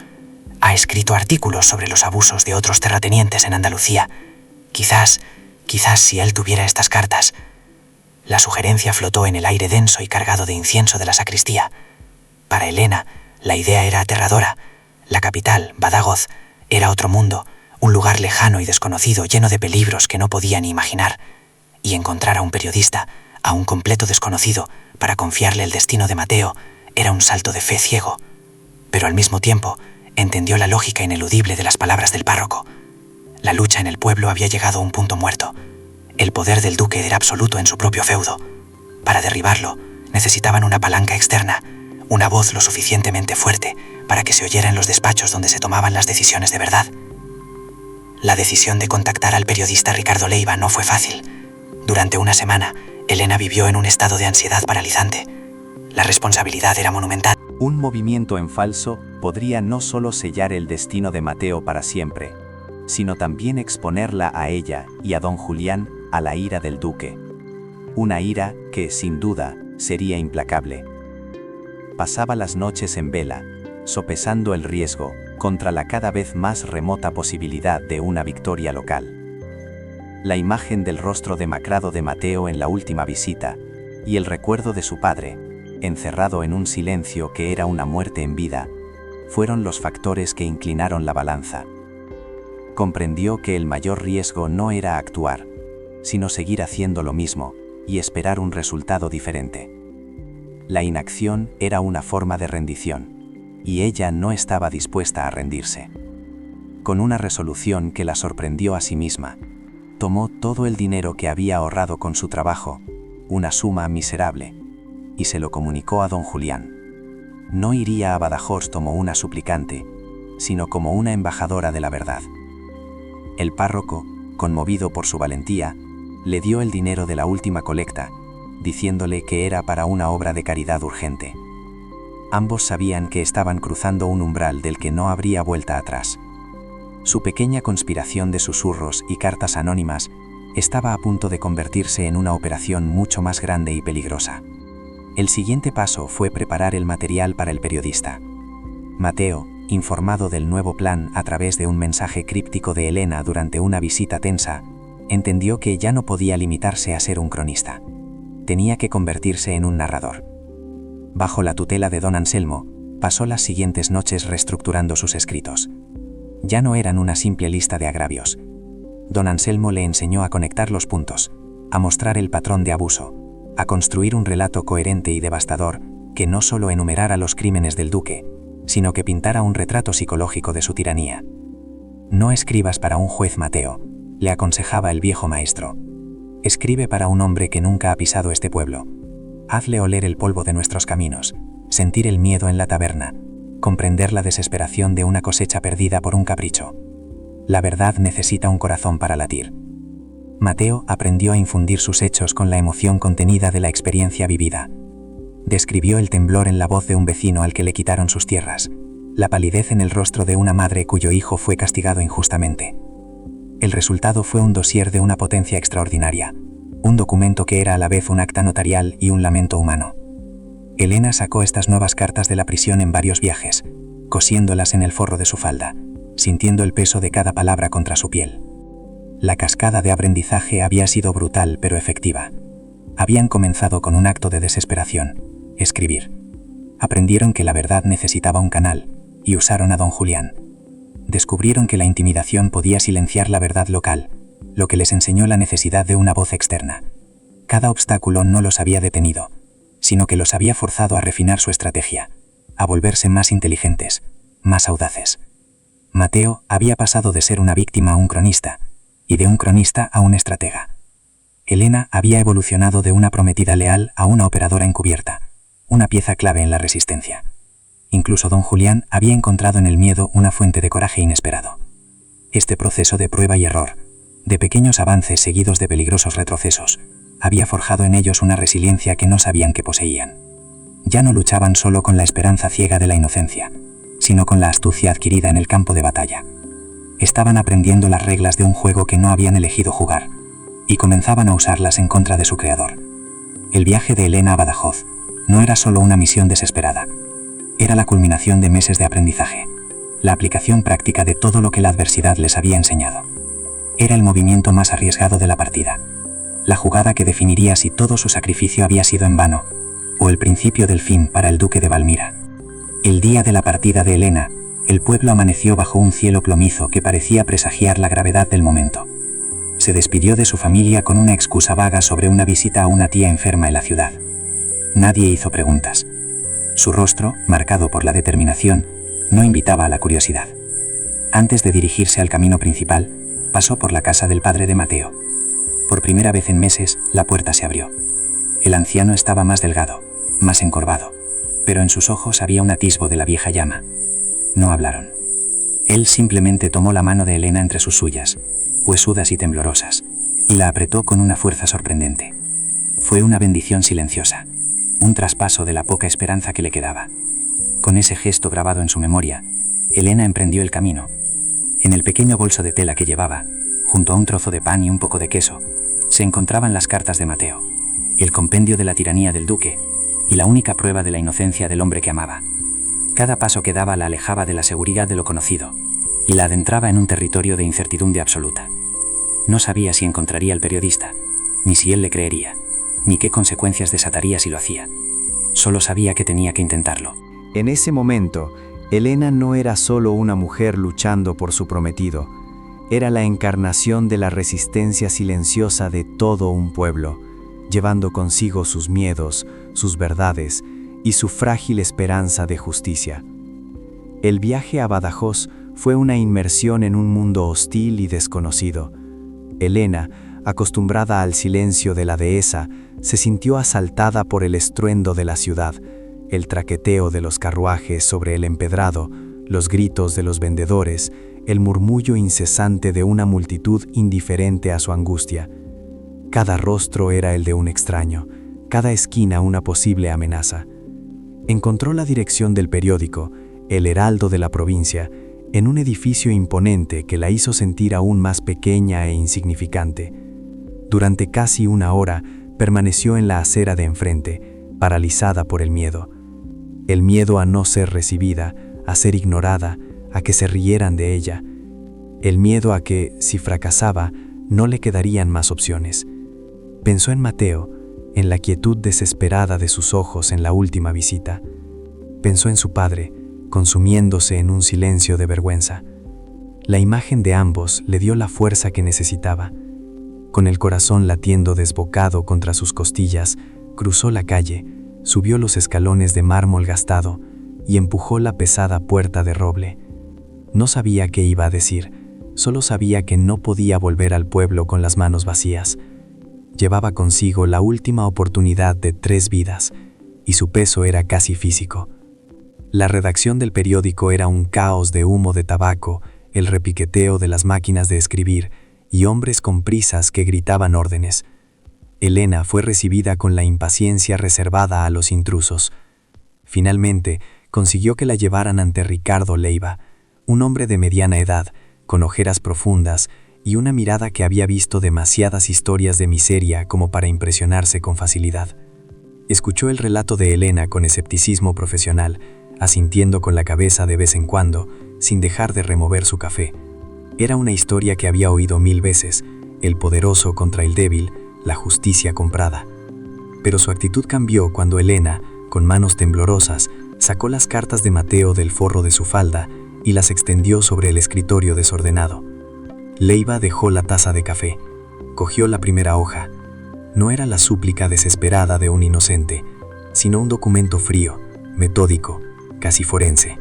Ha escrito artículos sobre los abusos de otros terratenientes en Andalucía. Quizás si él tuviera estas cartas». La sugerencia flotó en el aire denso y cargado de incienso de la sacristía. Para Elena, la idea era aterradora. La capital, Badajoz, era otro mundo, un lugar lejano y desconocido, lleno de peligros que no podía ni imaginar. Y encontrar a un periodista, a un completo desconocido, para confiarle el destino de Mateo, era un salto de fe ciego. Pero al mismo tiempo, entendió la lógica ineludible de las palabras del párroco. La lucha en el pueblo había llegado a un punto muerto. El poder del duque era absoluto en su propio feudo. Para derribarlo, necesitaban una palanca externa, una voz lo suficientemente fuerte para que se oyera en los despachos donde se tomaban las decisiones de verdad. La decisión de contactar al periodista Ricardo Leiva no fue fácil. Durante una semana, Elena vivió en un estado de ansiedad paralizante. La responsabilidad era monumental. Un movimiento en falso podría no solo sellar el destino de Mateo para siempre, sino también exponerla a ella y a don Julián a la ira del duque. Una ira que, sin duda, sería implacable. Pasaba las noches en vela, sopesando el riesgo contra la cada vez más remota posibilidad de una victoria local. La imagen del rostro demacrado de Mateo en la última visita y el recuerdo de su padre, encerrado en un silencio que era una muerte en vida, fueron los factores que inclinaron la balanza. Comprendió que el mayor riesgo no era actuar, sino seguir haciendo lo mismo y esperar un resultado diferente. La inacción era una forma de rendición, y ella no estaba dispuesta a rendirse. Con una resolución que la sorprendió a sí misma, tomó todo el dinero que había ahorrado con su trabajo, una suma miserable, y se lo comunicó a don Julián. No iría a Badajoz como una suplicante, sino como una embajadora de la verdad. El párroco, conmovido por su valentía, le dio el dinero de la última colecta, diciéndole que era para una obra de caridad urgente. Ambos sabían que estaban cruzando un umbral del que no habría vuelta atrás. Su pequeña conspiración de susurros y cartas anónimas estaba a punto de convertirse en una operación mucho más grande y peligrosa. El siguiente paso fue preparar el material para el periodista. Mateo, informado del nuevo plan a través de un mensaje críptico de Elena durante una visita tensa, entendió que ya no podía limitarse a ser un cronista. Tenía que convertirse en un narrador. Bajo la tutela de don Anselmo, pasó las siguientes noches reestructurando sus escritos. Ya no eran una simple lista de agravios. Don Anselmo le enseñó a conectar los puntos, a mostrar el patrón de abuso, a construir un relato coherente y devastador que no solo enumerara los crímenes del duque, sino que pintara un retrato psicológico de su tiranía. No escribas para un juez, Mateo, le aconsejaba el viejo maestro. Escribe para un hombre que nunca ha pisado este pueblo. hazle oler el polvo de nuestros caminos, sentir el miedo en la taberna, comprender la desesperación de una cosecha perdida por un capricho. La verdad necesita un corazón para latir. Mateo aprendió a infundir sus hechos con la emoción contenida de la experiencia vivida. Describió el temblor en la voz de un vecino al que le quitaron sus tierras, la palidez en el rostro de una madre cuyo hijo fue castigado injustamente. El resultado fue un dossier de una potencia extraordinaria, un documento que era a la vez un acta notarial y un lamento humano. Elena sacó estas nuevas cartas de la prisión en varios viajes, cosiéndolas en el forro de su falda, sintiendo el peso de cada palabra contra su piel. La cascada de aprendizaje había sido brutal pero efectiva. Habían comenzado con un acto de desesperación: escribir. Aprendieron que la verdad necesitaba un canal, y usaron a don Julián. Descubrieron que la intimidación podía silenciar la verdad local, lo que les enseñó la necesidad de una voz externa. Cada obstáculo no los había detenido, sino que los había forzado a refinar su estrategia, a volverse más inteligentes, más audaces. Mateo había pasado de ser una víctima a un cronista, y de un cronista a un estratega. Elena había evolucionado de una prometida leal a una operadora encubierta, una pieza clave en la resistencia. Incluso don Julián había encontrado en el miedo una fuente de coraje inesperado. Este proceso de prueba y error, de pequeños avances seguidos de peligrosos retrocesos, había forjado en ellos una resiliencia que no sabían que poseían. Ya no luchaban solo con la esperanza ciega de la inocencia, sino con la astucia adquirida en el campo de batalla. Estaban aprendiendo las reglas de un juego que no habían elegido jugar, y comenzaban a usarlas en contra de su creador. El viaje de Elena a Badajoz no era solo una misión desesperada, era la culminación de meses de aprendizaje, la aplicación práctica de todo lo que la adversidad les había enseñado. Era el movimiento más arriesgado de la partida, la jugada que definiría si todo su sacrificio había sido en vano, o el principio del fin para el duque de Valmira. El día de la partida de Elena, el pueblo amaneció bajo un cielo plomizo que parecía presagiar la gravedad del momento. Se despidió de su familia con una excusa vaga sobre una visita a una tía enferma en la ciudad. Nadie hizo preguntas. Su rostro, marcado por la determinación, no invitaba a la curiosidad. Antes de dirigirse al camino principal, pasó por la casa del padre de Mateo. Por primera vez en meses, la puerta se abrió. El anciano estaba más delgado, más encorvado, pero en sus ojos había un atisbo de la vieja llama. No hablaron. Él simplemente tomó la mano de Elena entre sus suyas, huesudas y temblorosas, y la apretó con una fuerza sorprendente. Fue una bendición silenciosa, un traspaso de la poca esperanza que le quedaba. Con ese gesto grabado en su memoria, Elena emprendió el camino. En el pequeño bolso de tela que llevaba, junto a un trozo de pan y un poco de queso, se encontraban las cartas de Mateo, el compendio de la tiranía del duque, y la única prueba de la inocencia del hombre que amaba. Cada paso que daba la alejaba de la seguridad de lo conocido, y la adentraba en un territorio de incertidumbre absoluta. No sabía si encontraría al periodista, ni si él le creería, ni qué consecuencias desataría si lo hacía. Solo sabía que tenía que intentarlo. En ese momento, Elena no era solo una mujer luchando por su prometido, era la encarnación de la resistencia silenciosa de todo un pueblo, llevando consigo sus miedos, sus verdades y su frágil esperanza de justicia. El viaje a Badajoz fue una inmersión en un mundo hostil y desconocido. Elena, acostumbrada al silencio de la dehesa, se sintió asaltada por el estruendo de la ciudad, el traqueteo de los carruajes sobre el empedrado, los gritos de los vendedores, el murmullo incesante de una multitud indiferente a su angustia. Cada rostro era el de un extraño, cada esquina una posible amenaza. Encontró la dirección del periódico, El Heraldo de la provincia, en un edificio imponente que la hizo sentir aún más pequeña e insignificante. Durante casi una hora permaneció en la acera de enfrente, paralizada por el miedo. El miedo a no ser recibida, a ser ignorada, a que se rieran de ella. El miedo a que, si fracasaba, no le quedarían más opciones. Pensó en Mateo, en la quietud desesperada de sus ojos en la última visita. Pensó en su padre, consumiéndose en un silencio de vergüenza. La imagen de ambos le dio la fuerza que necesitaba. Con el corazón latiendo desbocado contra sus costillas, cruzó la calle, subió los escalones de mármol gastado y empujó la pesada puerta de roble. No sabía qué iba a decir, solo sabía que no podía volver al pueblo con las manos vacías. llevaba consigo la última oportunidad de 3 vidas, y su peso era casi físico. La redacción del periódico era un caos de humo de tabaco, el repiqueteo de las máquinas de escribir y hombres con prisas que gritaban órdenes. Elena fue recibida con la impaciencia reservada a los intrusos. Finalmente, consiguió que la llevaran ante Ricardo Leiva, un hombre de mediana edad, con ojeras profundas y una mirada que había visto demasiadas historias de miseria como para impresionarse con facilidad. Escuchó el relato de Elena con escepticismo profesional, asintiendo con la cabeza de vez en cuando, sin dejar de remover su café. Era una historia que había oído 1000 veces, el poderoso contra el débil, la justicia comprada. Pero su actitud cambió cuando Elena, con manos temblorosas, sacó las cartas de Mateo del forro de su falda y las extendió sobre el escritorio desordenado. Leiva dejó la taza de café, cogió la primera hoja. No era la súplica desesperada de un inocente, sino un documento frío, metódico, casi forense.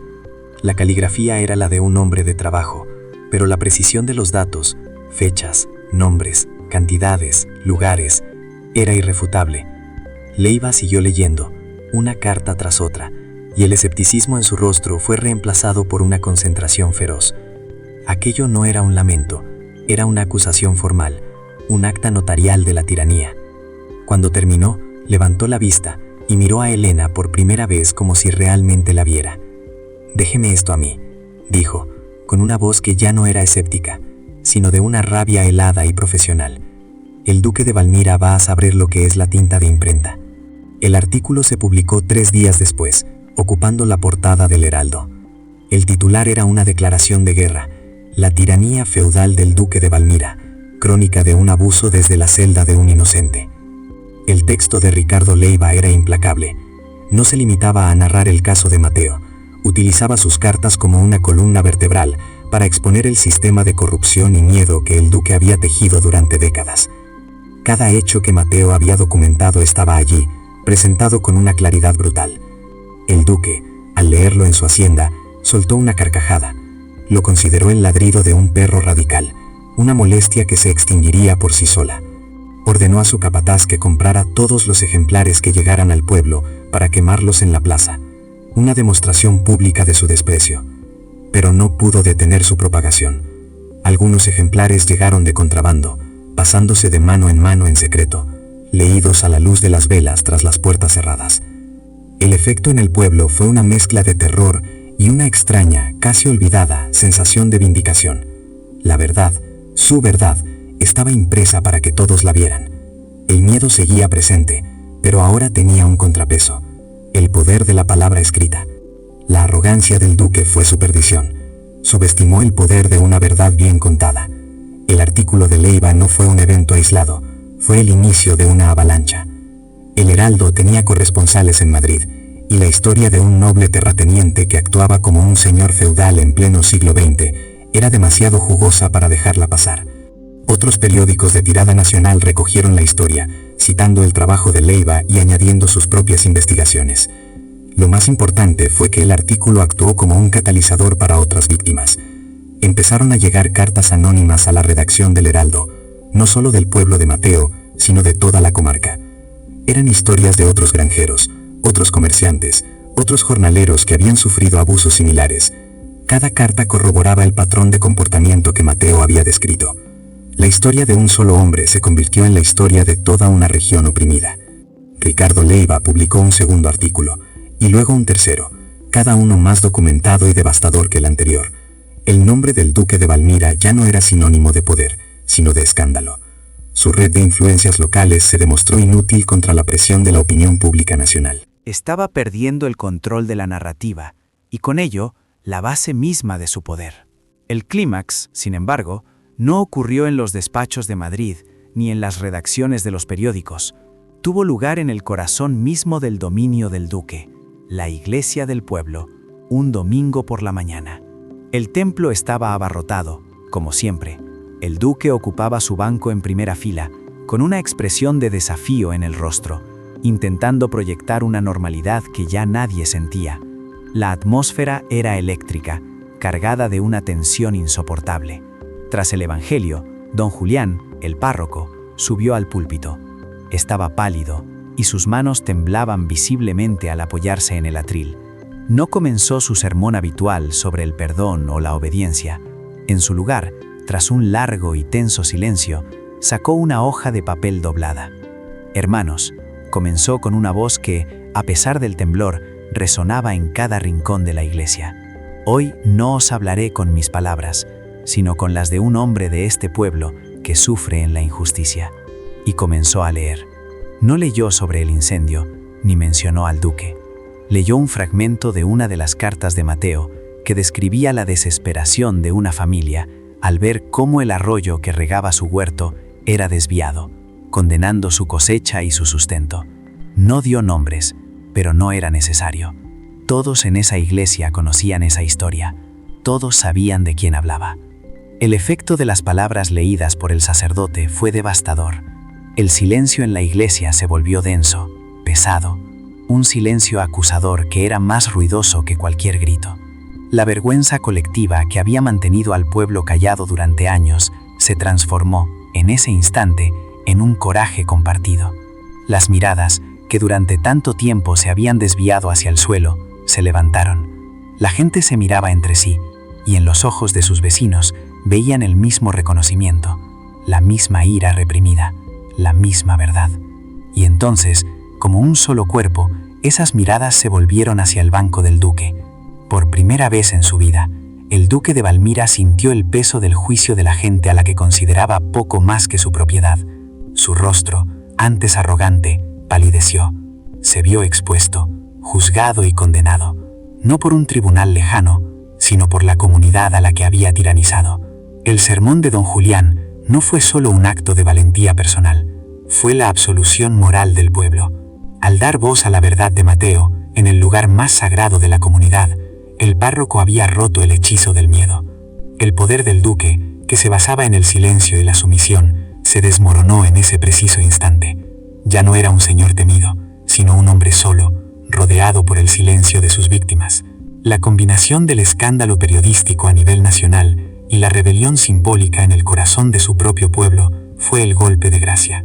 La caligrafía era la de un hombre de trabajo, pero la precisión de los datos, fechas, nombres, cantidades, lugares, era irrefutable. Leiva siguió leyendo, una carta tras otra, y el escepticismo en su rostro fue reemplazado por una concentración feroz. Aquello no era un lamento, era una acusación formal, un acta notarial de la tiranía. Cuando terminó, levantó la vista y miró a Elena por primera vez como si realmente la viera. «Déjeme esto a mí», dijo, con una voz que ya no era escéptica, sino de una rabia helada y profesional. «El duque de Valmira va a saber lo que es la tinta de imprenta». El artículo se publicó 3 días después, ocupando la portada del Heraldo. El titular era una declaración de guerra, la tiranía feudal del duque de Valmira, crónica de un abuso desde la celda de un inocente. El texto de Ricardo Leiva era implacable. No se limitaba a narrar el caso de Mateo, utilizaba sus cartas como una columna vertebral para exponer el sistema de corrupción y miedo que el duque había tejido durante décadas. Cada hecho que Mateo había documentado estaba allí, presentado con una claridad brutal. El duque, al leerlo en su hacienda, soltó una carcajada. Lo consideró el ladrido de un perro radical, una molestia que se extinguiría por sí sola. Ordenó a su capataz que comprara todos los ejemplares que llegaran al pueblo para quemarlos en la plaza, una demostración pública de su desprecio. Pero no pudo detener su propagación. Algunos ejemplares llegaron de contrabando, pasándose de mano en secreto, leídos a la luz de las velas tras las puertas cerradas. El efecto en el pueblo fue una mezcla de terror y una extraña, casi olvidada, sensación de vindicación. La verdad, su verdad, estaba impresa para que todos la vieran. El miedo seguía presente, pero ahora tenía un contrapeso: el poder de la palabra escrita. La arrogancia del duque fue su perdición. Subestimó el poder de una verdad bien contada. El artículo de Leiva no fue un evento aislado, fue el inicio de una avalancha. El Heraldo tenía corresponsales en Madrid, y la historia de un noble terrateniente que actuaba como un señor feudal en pleno siglo XX era demasiado jugosa para dejarla pasar. Otros periódicos de tirada nacional recogieron la historia, citando el trabajo de Leiva y añadiendo sus propias investigaciones. Lo más importante fue que el artículo actuó como un catalizador para otras víctimas. Empezaron a llegar cartas anónimas a la redacción del Heraldo, no solo del pueblo de Mateo, sino de toda la comarca. Eran historias de otros granjeros, otros comerciantes, otros jornaleros que habían sufrido abusos similares. Cada carta corroboraba el patrón de comportamiento que Mateo había descrito. La historia de un solo hombre se convirtió en la historia de toda una región oprimida. Ricardo Leiva publicó un segundo artículo, y luego un tercero, cada uno más documentado y devastador que el anterior. El nombre del duque de Valmira ya no era sinónimo de poder, sino de escándalo. Su red de influencias locales se demostró inútil contra la presión de la opinión pública nacional. Estaba perdiendo el control de la narrativa, y con ello, la base misma de su poder. El clímax, sin embargo, no ocurrió en los despachos de Madrid, ni en las redacciones de los periódicos. Tuvo lugar en el corazón mismo del dominio del duque, la iglesia del pueblo, un domingo por la mañana. El templo estaba abarrotado, como siempre. El duque ocupaba su banco en primera fila, con una expresión de desafío en el rostro, intentando proyectar una normalidad que ya nadie sentía. La atmósfera era eléctrica, cargada de una tensión insoportable. Tras el evangelio, don Julián, el párroco, subió al púlpito. Estaba pálido, y sus manos temblaban visiblemente al apoyarse en el atril. No comenzó su sermón habitual sobre el perdón o la obediencia. En su lugar, tras un largo y tenso silencio, sacó una hoja de papel doblada. «Hermanos», comenzó con una voz que, a pesar del temblor, resonaba en cada rincón de la iglesia. «Hoy no os hablaré con mis palabras, sino con las de un hombre de este pueblo que sufre en la injusticia». Y comenzó a leer. No leyó sobre el incendio, ni mencionó al duque. Leyó un fragmento de una de las cartas de Mateo que describía la desesperación de una familia al ver cómo el arroyo que regaba su huerto era desviado, condenando su cosecha y su sustento. No dio nombres, pero no era necesario. Todos en esa iglesia conocían esa historia. Todos sabían de quién hablaba. El efecto de las palabras leídas por el sacerdote fue devastador. El silencio en la iglesia se volvió denso, pesado, un silencio acusador que era más ruidoso que cualquier grito. La vergüenza colectiva que había mantenido al pueblo callado durante años se transformó, en ese instante, en un coraje compartido. Las miradas, que durante tanto tiempo se habían desviado hacia el suelo, se levantaron. La gente se miraba entre sí, y en los ojos de sus vecinos veían el mismo reconocimiento, la misma ira reprimida, la misma verdad. Y entonces, como un solo cuerpo, esas miradas se volvieron hacia el banco del duque. Por primera vez en su vida, el duque de Valmira sintió el peso del juicio de la gente a la que consideraba poco más que su propiedad. Su rostro, antes arrogante, palideció. Se vio expuesto, juzgado y condenado, no por un tribunal lejano, sino por la comunidad a la que había tiranizado. El sermón de don Julián no fue solo un acto de valentía personal, fue la absolución moral del pueblo. Al dar voz a la verdad de Mateo, en el lugar más sagrado de la comunidad, el párroco había roto el hechizo del miedo. El poder del duque, que se basaba en el silencio y la sumisión, se desmoronó en ese preciso instante. Ya no era un señor temido, sino un hombre solo, rodeado por el silencio de sus víctimas. La combinación del escándalo periodístico a nivel nacional y la rebelión simbólica en el corazón de su propio pueblo fue el golpe de gracia.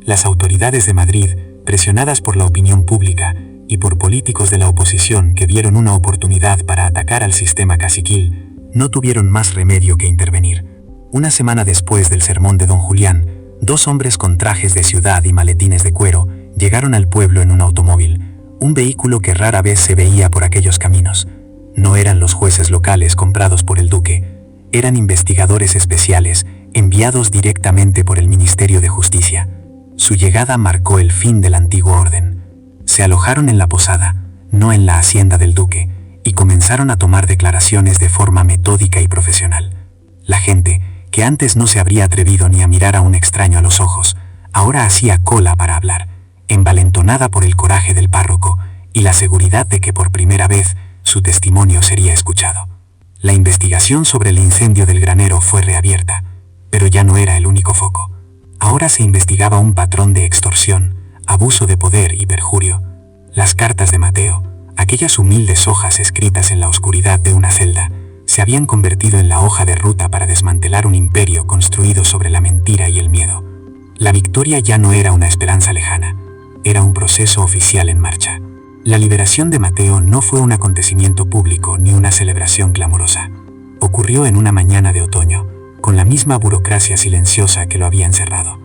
Las autoridades de Madrid, presionadas por la opinión pública y por políticos de la oposición que vieron una oportunidad para atacar al sistema caciquil, no tuvieron más remedio que intervenir. Una semana después del sermón de don Julián, 2 hombres con trajes de ciudad y maletines de cuero llegaron al pueblo en un automóvil, un vehículo que rara vez se veía por aquellos caminos. No eran los jueces locales comprados por el duque, eran investigadores especiales enviados directamente por el Ministerio de Justicia. Su llegada marcó el fin del antiguo orden. Se alojaron en la posada, no en la hacienda del duque, y comenzaron a tomar declaraciones de forma metódica y profesional. La gente, que antes no se habría atrevido ni a mirar a un extraño a los ojos, ahora hacía cola para hablar, envalentonada por el coraje del párroco y la seguridad de que por primera vez su testimonio sería escuchado. La investigación sobre el incendio del granero fue reabierta, pero ya no era el único foco. Ahora se investigaba un patrón de extorsión, abuso de poder y perjurio. Las cartas de Mateo, aquellas humildes hojas escritas en la oscuridad de una celda, se habían convertido en la hoja de ruta para desmantelar un imperio construido sobre la mentira y el miedo. La victoria ya no era una esperanza lejana, era un proceso oficial en marcha. La liberación de Mateo no fue un acontecimiento público ni una celebración clamorosa. Ocurrió en una mañana de otoño, con la misma burocracia silenciosa que lo había encerrado.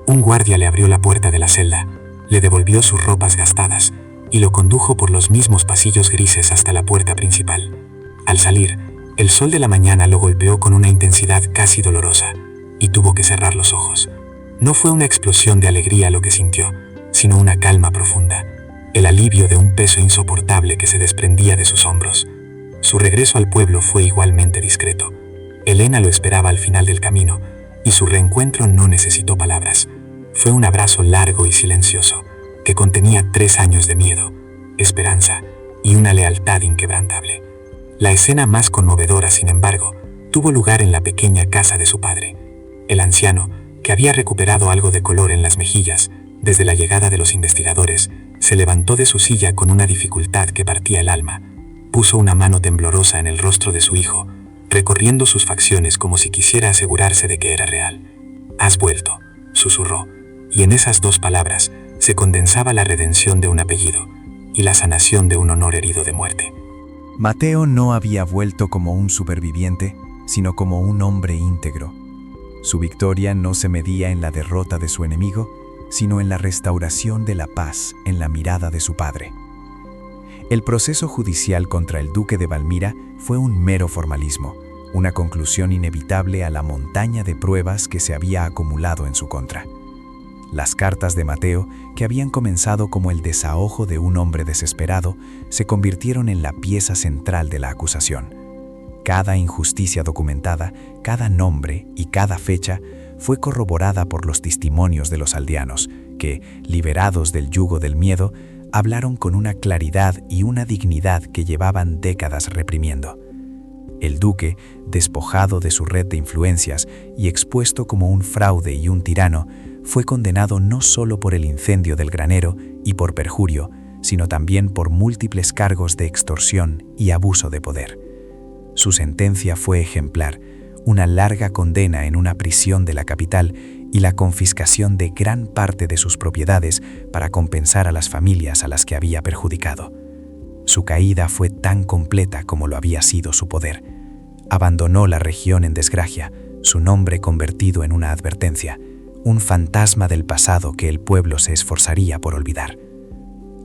Un guardia le abrió la puerta de la celda, le devolvió sus ropas gastadas y lo condujo por los mismos pasillos grises hasta la puerta principal. Al salir, el sol de la mañana lo golpeó con una intensidad casi dolorosa y tuvo que cerrar los ojos. No fue una explosión de alegría lo que sintió, sino una calma profunda, el alivio de un peso insoportable que se desprendía de sus hombros. Su regreso al pueblo fue igualmente discreto. Elena lo esperaba al final del camino, y su reencuentro no necesitó palabras. Fue un abrazo largo y silencioso, que contenía 3 años de miedo, esperanza y una lealtad inquebrantable. La escena más conmovedora, sin embargo, tuvo lugar en la pequeña casa de su padre. El anciano, que había recuperado algo de color en las mejillas desde la llegada de los investigadores, se levantó de su silla con una dificultad que partía el alma. Puso una mano temblorosa en el rostro de su hijo, recorriendo sus facciones como si quisiera asegurarse de que era real. «Has vuelto», susurró, y en esas 2 palabras se condensaba la redención de un apellido y la sanación de un honor herido de muerte. Mateo no había vuelto como un superviviente, sino como un hombre íntegro. Su victoria no se medía en la derrota de su enemigo, sino en la restauración de la paz en la mirada de su padre. El proceso judicial contra el duque de Valmira fue un mero formalismo, una conclusión inevitable a la montaña de pruebas que se había acumulado en su contra. Las cartas de Mateo, que habían comenzado como el desahogo de un hombre desesperado, se convirtieron en la pieza central de la acusación. Cada injusticia documentada, cada nombre y cada fecha fue corroborada por los testimonios de los aldeanos, que, liberados del yugo del miedo, hablaron con una claridad y una dignidad que llevaban décadas reprimiendo. El duque, despojado de su red de influencias y expuesto como un fraude y un tirano, fue condenado no solo por el incendio del granero y por perjurio, sino también por múltiples cargos de extorsión y abuso de poder. Su sentencia fue ejemplar, una larga condena en una prisión de la capital y la confiscación de gran parte de sus propiedades para compensar a las familias a las que había perjudicado. Su caída fue tan completa como lo había sido su poder. Abandonó la región en desgracia, su nombre convertido en una advertencia, un fantasma del pasado que el pueblo se esforzaría por olvidar.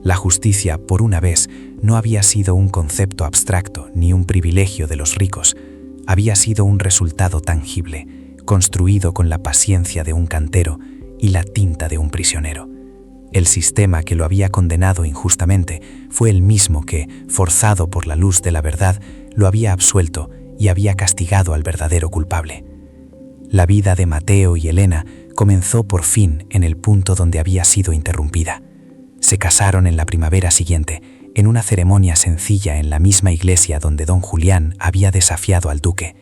La justicia, por una vez, no había sido un concepto abstracto ni un privilegio de los ricos, había sido un resultado tangible, construido con la paciencia de un cantero y la tinta de un prisionero. El sistema que lo había condenado injustamente fue el mismo que, forzado por la luz de la verdad, lo había absuelto y había castigado al verdadero culpable. La vida de Mateo y Elena comenzó por fin en el punto donde había sido interrumpida. Se casaron en la primavera siguiente, en una ceremonia sencilla en la misma iglesia donde don Julián había desafiado al duque.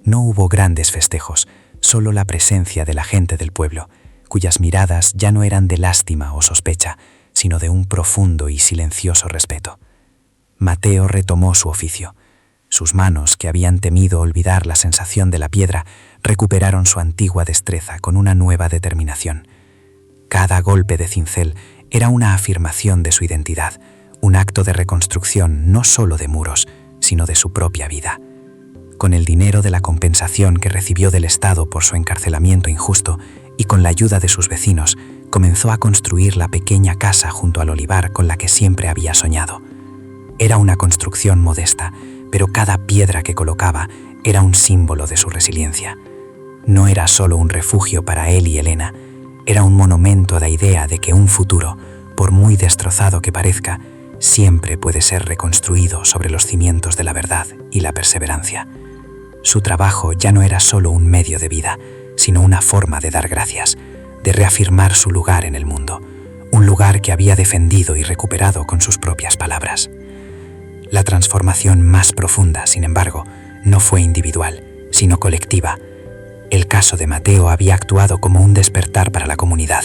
No hubo grandes festejos, solo la presencia de la gente del pueblo, cuyas miradas ya no eran de lástima o sospecha, sino de un profundo y silencioso respeto. Mateo retomó su oficio. Sus manos, que habían temido olvidar la sensación de la piedra, recuperaron su antigua destreza con una nueva determinación. Cada golpe de cincel era una afirmación de su identidad, un acto de reconstrucción no solo de muros, sino de su propia vida. Con el dinero de la compensación que recibió del Estado por su encarcelamiento injusto y con la ayuda de sus vecinos, comenzó a construir la pequeña casa junto al olivar con la que siempre había soñado. Era una construcción modesta, pero cada piedra que colocaba era un símbolo de su resiliencia. No era solo un refugio para él y Elena, era un monumento a la idea de que un futuro, por muy destrozado que parezca, siempre puede ser reconstruido sobre los cimientos de la verdad y la perseverancia. Su trabajo ya no era solo un medio de vida, sino una forma de dar gracias, de reafirmar su lugar en el mundo, un lugar que había defendido y recuperado con sus propias palabras. La transformación más profunda, sin embargo, no fue individual, sino colectiva. El caso de Mateo había actuado como un despertar para la comunidad.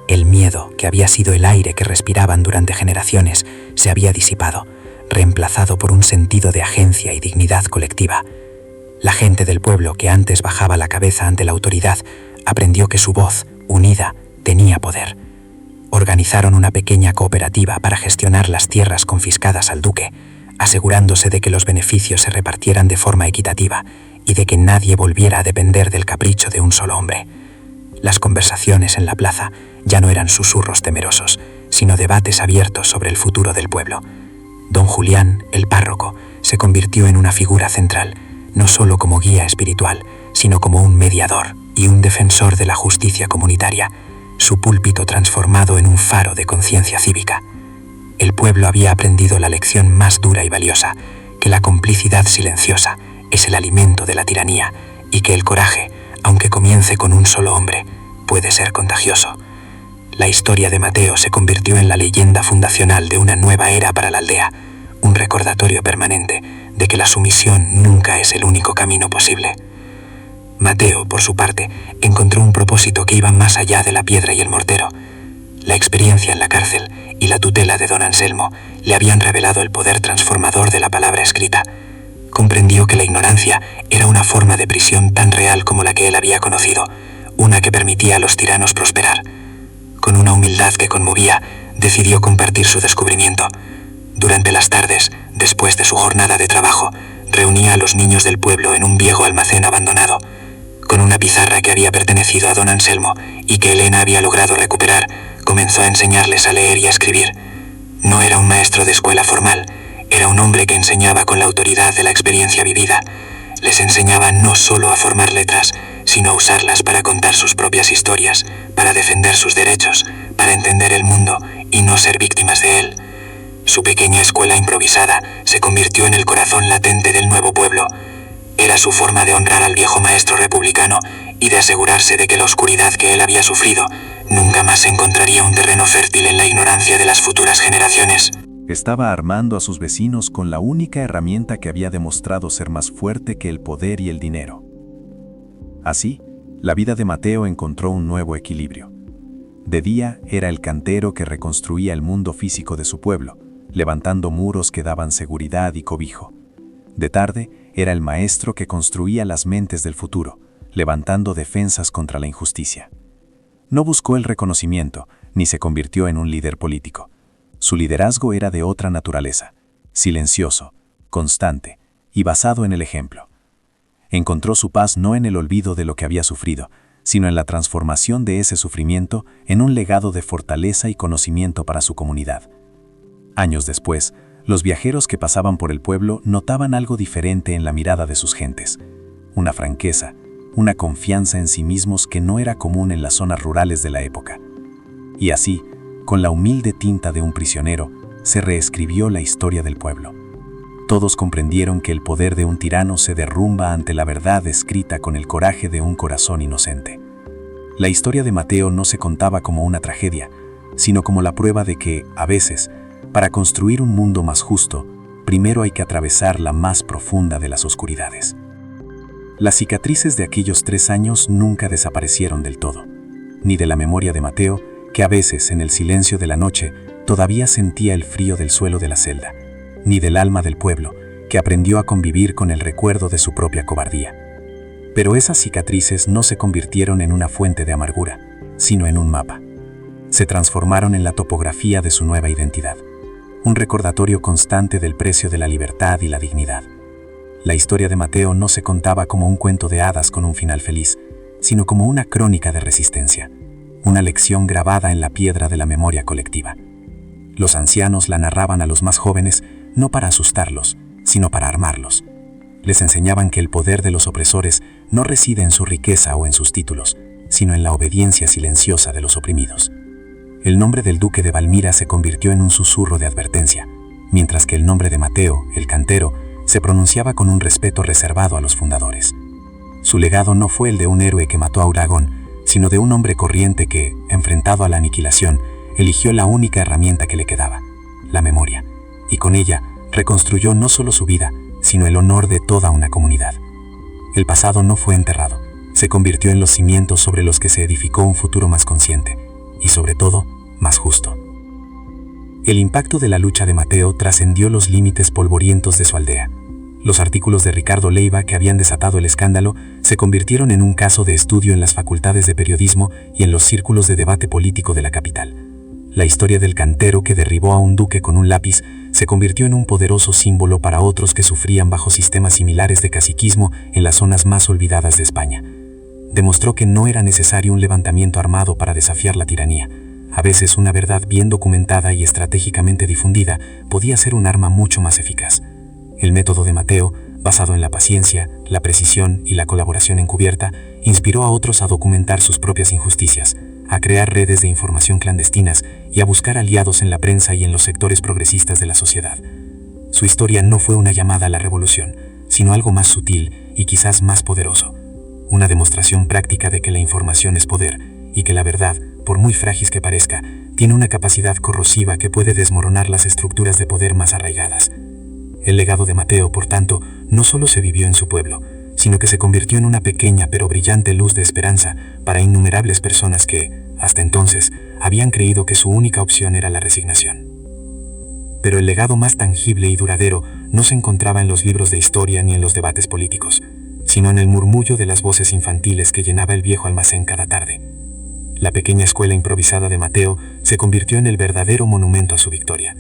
El miedo, que había sido el aire que respiraban durante generaciones, se había disipado, reemplazado por un sentido de agencia y dignidad colectiva. La gente del pueblo, que antes bajaba la cabeza ante la autoridad, aprendió que su voz, unida, tenía poder. Organizaron una pequeña cooperativa para gestionar las tierras confiscadas al duque, asegurándose de que los beneficios se repartieran de forma equitativa y de que nadie volviera a depender del capricho de un solo hombre. Las conversaciones en la plaza ya no eran susurros temerosos, sino debates abiertos sobre el futuro del pueblo. Don Julián, el párroco, se convirtió en una figura central, no solo como guía espiritual, sino como un mediador y un defensor de la justicia comunitaria, su púlpito transformado en un faro de conciencia cívica. El pueblo había aprendido la lección más dura y valiosa, que la complicidad silenciosa es el alimento de la tiranía y que el coraje, aunque comience con un solo hombre, puede ser contagioso. La historia de Mateo se convirtió en la leyenda fundacional de una nueva era para la aldea, un recordatorio permanente de que la sumisión nunca es el único camino posible. Mateo, por su parte, encontró un propósito que iba más allá de la piedra y el mortero. La experiencia en la cárcel y la tutela de don Anselmo le habían revelado el poder transformador de la palabra escrita. Comprendió que la ignorancia era una forma de prisión tan real como la que él había conocido, una que permitía a los tiranos prosperar. Con una humildad que conmovía, decidió compartir su descubrimiento. Durante las tardes, después de su jornada de trabajo, reunía a los niños del pueblo en un viejo almacén abandonado. Con una pizarra que había pertenecido a don Anselmo y que Elena había logrado recuperar, comenzó a enseñarles a leer y a escribir. No era un maestro de escuela formal, era un hombre que enseñaba con la autoridad de la experiencia vivida. Les enseñaba no solo a formar letras, sino a usarlas para contar sus propias historias, para defender sus derechos, para entender el mundo y no ser víctimas de él. Su pequeña escuela improvisada se convirtió en el corazón latente del nuevo pueblo. Era su forma de honrar al viejo maestro republicano y de asegurarse de que la oscuridad que él había sufrido nunca más encontraría un terreno fértil en la ignorancia de las futuras generaciones. Estaba armando a sus vecinos con la única herramienta que había demostrado ser más fuerte que el poder y el dinero. Así, la vida de Mateo encontró un nuevo equilibrio. De día era el cantero que reconstruía el mundo físico de su pueblo, levantando muros que daban seguridad y cobijo. De tarde era el maestro que construía las mentes del futuro, levantando defensas contra la injusticia. No buscó el reconocimiento, ni se convirtió en un líder político. Su liderazgo era de otra naturaleza, silencioso, constante y basado en el ejemplo. Encontró su paz no en el olvido de lo que había sufrido, sino en la transformación de ese sufrimiento en un legado de fortaleza y conocimiento para su comunidad. Años después, los viajeros que pasaban por el pueblo notaban algo diferente en la mirada de sus gentes. Una franqueza, una confianza en sí mismos que no era común en las zonas rurales de la época. Y así, con la humilde tinta de un prisionero, se reescribió la historia del pueblo. Todos comprendieron que el poder de un tirano se derrumba ante la verdad escrita con el coraje de un corazón inocente. La historia de Mateo no se contaba como una tragedia, sino como la prueba de que, a veces, para construir un mundo más justo, primero hay que atravesar la más profunda de las oscuridades. Las cicatrices de aquellos 3 años nunca desaparecieron del todo, ni de la memoria de Mateo, que a veces, en el silencio de la noche, todavía sentía el frío del suelo de la celda, ni del alma del pueblo, que aprendió a convivir con el recuerdo de su propia cobardía. Pero esas cicatrices no se convirtieron en una fuente de amargura, sino en un mapa. Se transformaron en la topografía de su nueva identidad, un recordatorio constante del precio de la libertad y la dignidad. La historia de Mateo no se contaba como un cuento de hadas con un final feliz, sino como una crónica de resistencia, una lección grabada en la piedra de la memoria colectiva. Los ancianos la narraban a los más jóvenes no para asustarlos, sino para armarlos. Les enseñaban que el poder de los opresores no reside en su riqueza o en sus títulos, sino en la obediencia silenciosa de los oprimidos. El nombre del duque de Valmira se convirtió en un susurro de advertencia, mientras que el nombre de Mateo, el cantero, se pronunciaba con un respeto reservado a los fundadores. Su legado no fue el de un héroe que mató a Uragón, sino de un hombre corriente que, enfrentado a la aniquilación, eligió la única herramienta que le quedaba, la memoria, y con ella reconstruyó no solo su vida, sino el honor de toda una comunidad. El pasado no fue enterrado, se convirtió en los cimientos sobre los que se edificó un futuro más consciente, y sobre todo, más justo. El impacto de la lucha de Mateo trascendió los límites polvorientos de su aldea. Los artículos de Ricardo Leiva que habían desatado el escándalo se convirtieron en un caso de estudio en las facultades de periodismo y en los círculos de debate político de la capital. La historia del cantero que derribó a un duque con un lápiz se convirtió en un poderoso símbolo para otros que sufrían bajo sistemas similares de caciquismo en las zonas más olvidadas de España. Demostró que no era necesario un levantamiento armado para desafiar la tiranía. A veces una verdad bien documentada y estratégicamente difundida podía ser un arma mucho más eficaz. El método de Mateo, basado en la paciencia, la precisión y la colaboración encubierta, inspiró a otros a documentar sus propias injusticias, a crear redes de información clandestinas y a buscar aliados en la prensa y en los sectores progresistas de la sociedad. Su historia no fue una llamada a la revolución, sino algo más sutil y quizás más poderoso. Una demostración práctica de que la información es poder y que la verdad, por muy frágil que parezca, tiene una capacidad corrosiva que puede desmoronar las estructuras de poder más arraigadas. El legado de Mateo, por tanto, no solo se vivió en su pueblo, sino que se convirtió en una pequeña pero brillante luz de esperanza para innumerables personas que, hasta entonces, habían creído que su única opción era la resignación. Pero el legado más tangible y duradero no se encontraba en los libros de historia ni en los debates políticos, sino en el murmullo de las voces infantiles que llenaba el viejo almacén cada tarde. La pequeña escuela improvisada de Mateo se convirtió en el verdadero monumento a su victoria.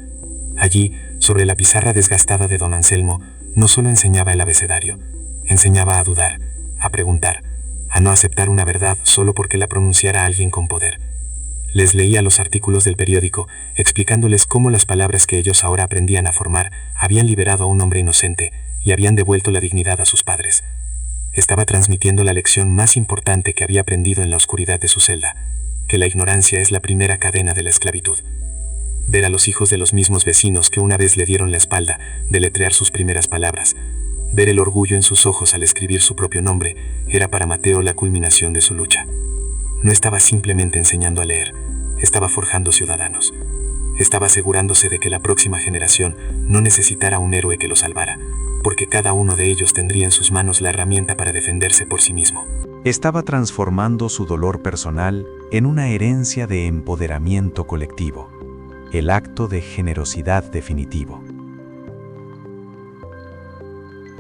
Allí, sobre la pizarra desgastada de don Anselmo, no solo enseñaba el abecedario, enseñaba a dudar, a preguntar, a no aceptar una verdad solo porque la pronunciara alguien con poder. Les leía los artículos del periódico, explicándoles cómo las palabras que ellos ahora aprendían a formar habían liberado a un hombre inocente y habían devuelto la dignidad a sus padres. Estaba transmitiendo la lección más importante que había aprendido en la oscuridad de su celda, que la ignorancia es la primera cadena de la esclavitud. Ver a los hijos de los mismos vecinos que una vez le dieron la espalda, deletrear sus primeras palabras, ver el orgullo en sus ojos al escribir su propio nombre, era para Mateo la culminación de su lucha. No estaba simplemente enseñando a leer, estaba forjando ciudadanos. Estaba asegurándose de que la próxima generación no necesitara un héroe que lo salvara, porque cada uno de ellos tendría en sus manos la herramienta para defenderse por sí mismo. Estaba transformando su dolor personal en una herencia de empoderamiento colectivo, el acto de generosidad definitivo.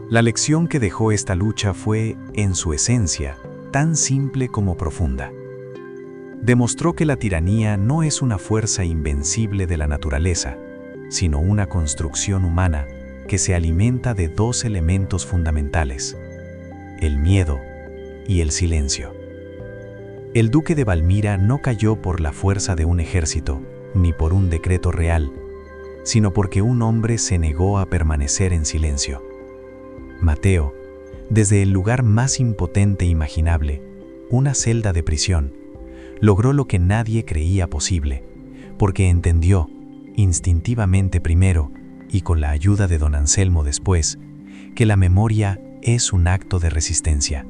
La lección que dejó esta lucha fue, en su esencia, tan simple como profunda. Demostró que la tiranía no es una fuerza invencible de la naturaleza, sino una construcción humana que se alimenta de dos elementos fundamentales: el miedo y el silencio. El duque de Valmira no cayó por la fuerza de un ejército, ni por un decreto real, sino porque un hombre se negó a permanecer en silencio. Mateo, desde el lugar más impotente imaginable, una celda de prisión, logró lo que nadie creía posible, porque entendió, instintivamente primero, y con la ayuda de don Anselmo después, que la memoria es un acto de resistencia.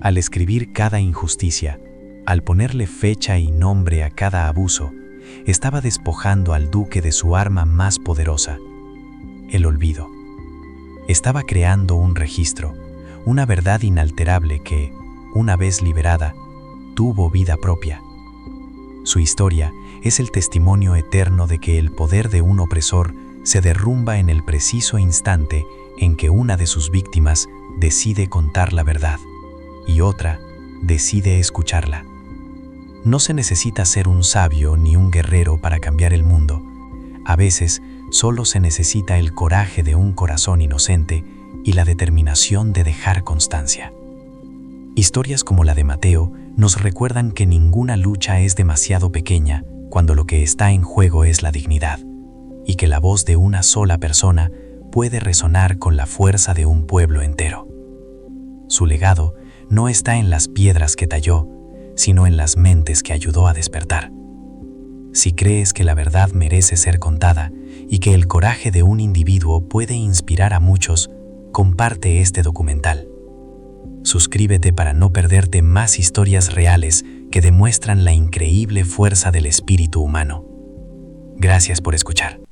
Al escribir cada injusticia, al ponerle fecha y nombre a cada abuso, estaba despojando al duque de su arma más poderosa, el olvido. Estaba creando un registro, una verdad inalterable que, una vez liberada, tuvo vida propia. Su historia es el testimonio eterno de que el poder de un opresor se derrumba en el preciso instante en que una de sus víctimas decide contar la verdad y otra decide escucharla. No se necesita ser un sabio ni un guerrero para cambiar el mundo. A veces, solo se necesita el coraje de un corazón inocente y la determinación de dejar constancia. Historias como la de Mateo nos recuerdan que ninguna lucha es demasiado pequeña cuando lo que está en juego es la dignidad, y que la voz de una sola persona puede resonar con la fuerza de un pueblo entero. Su legado no está en las piedras que talló, sino en las mentes que ayudó a despertar. Si crees que la verdad merece ser contada y que el coraje de un individuo puede inspirar a muchos, comparte este documental. Suscríbete para no perderte más historias reales que demuestran la increíble fuerza del espíritu humano. Gracias por escuchar.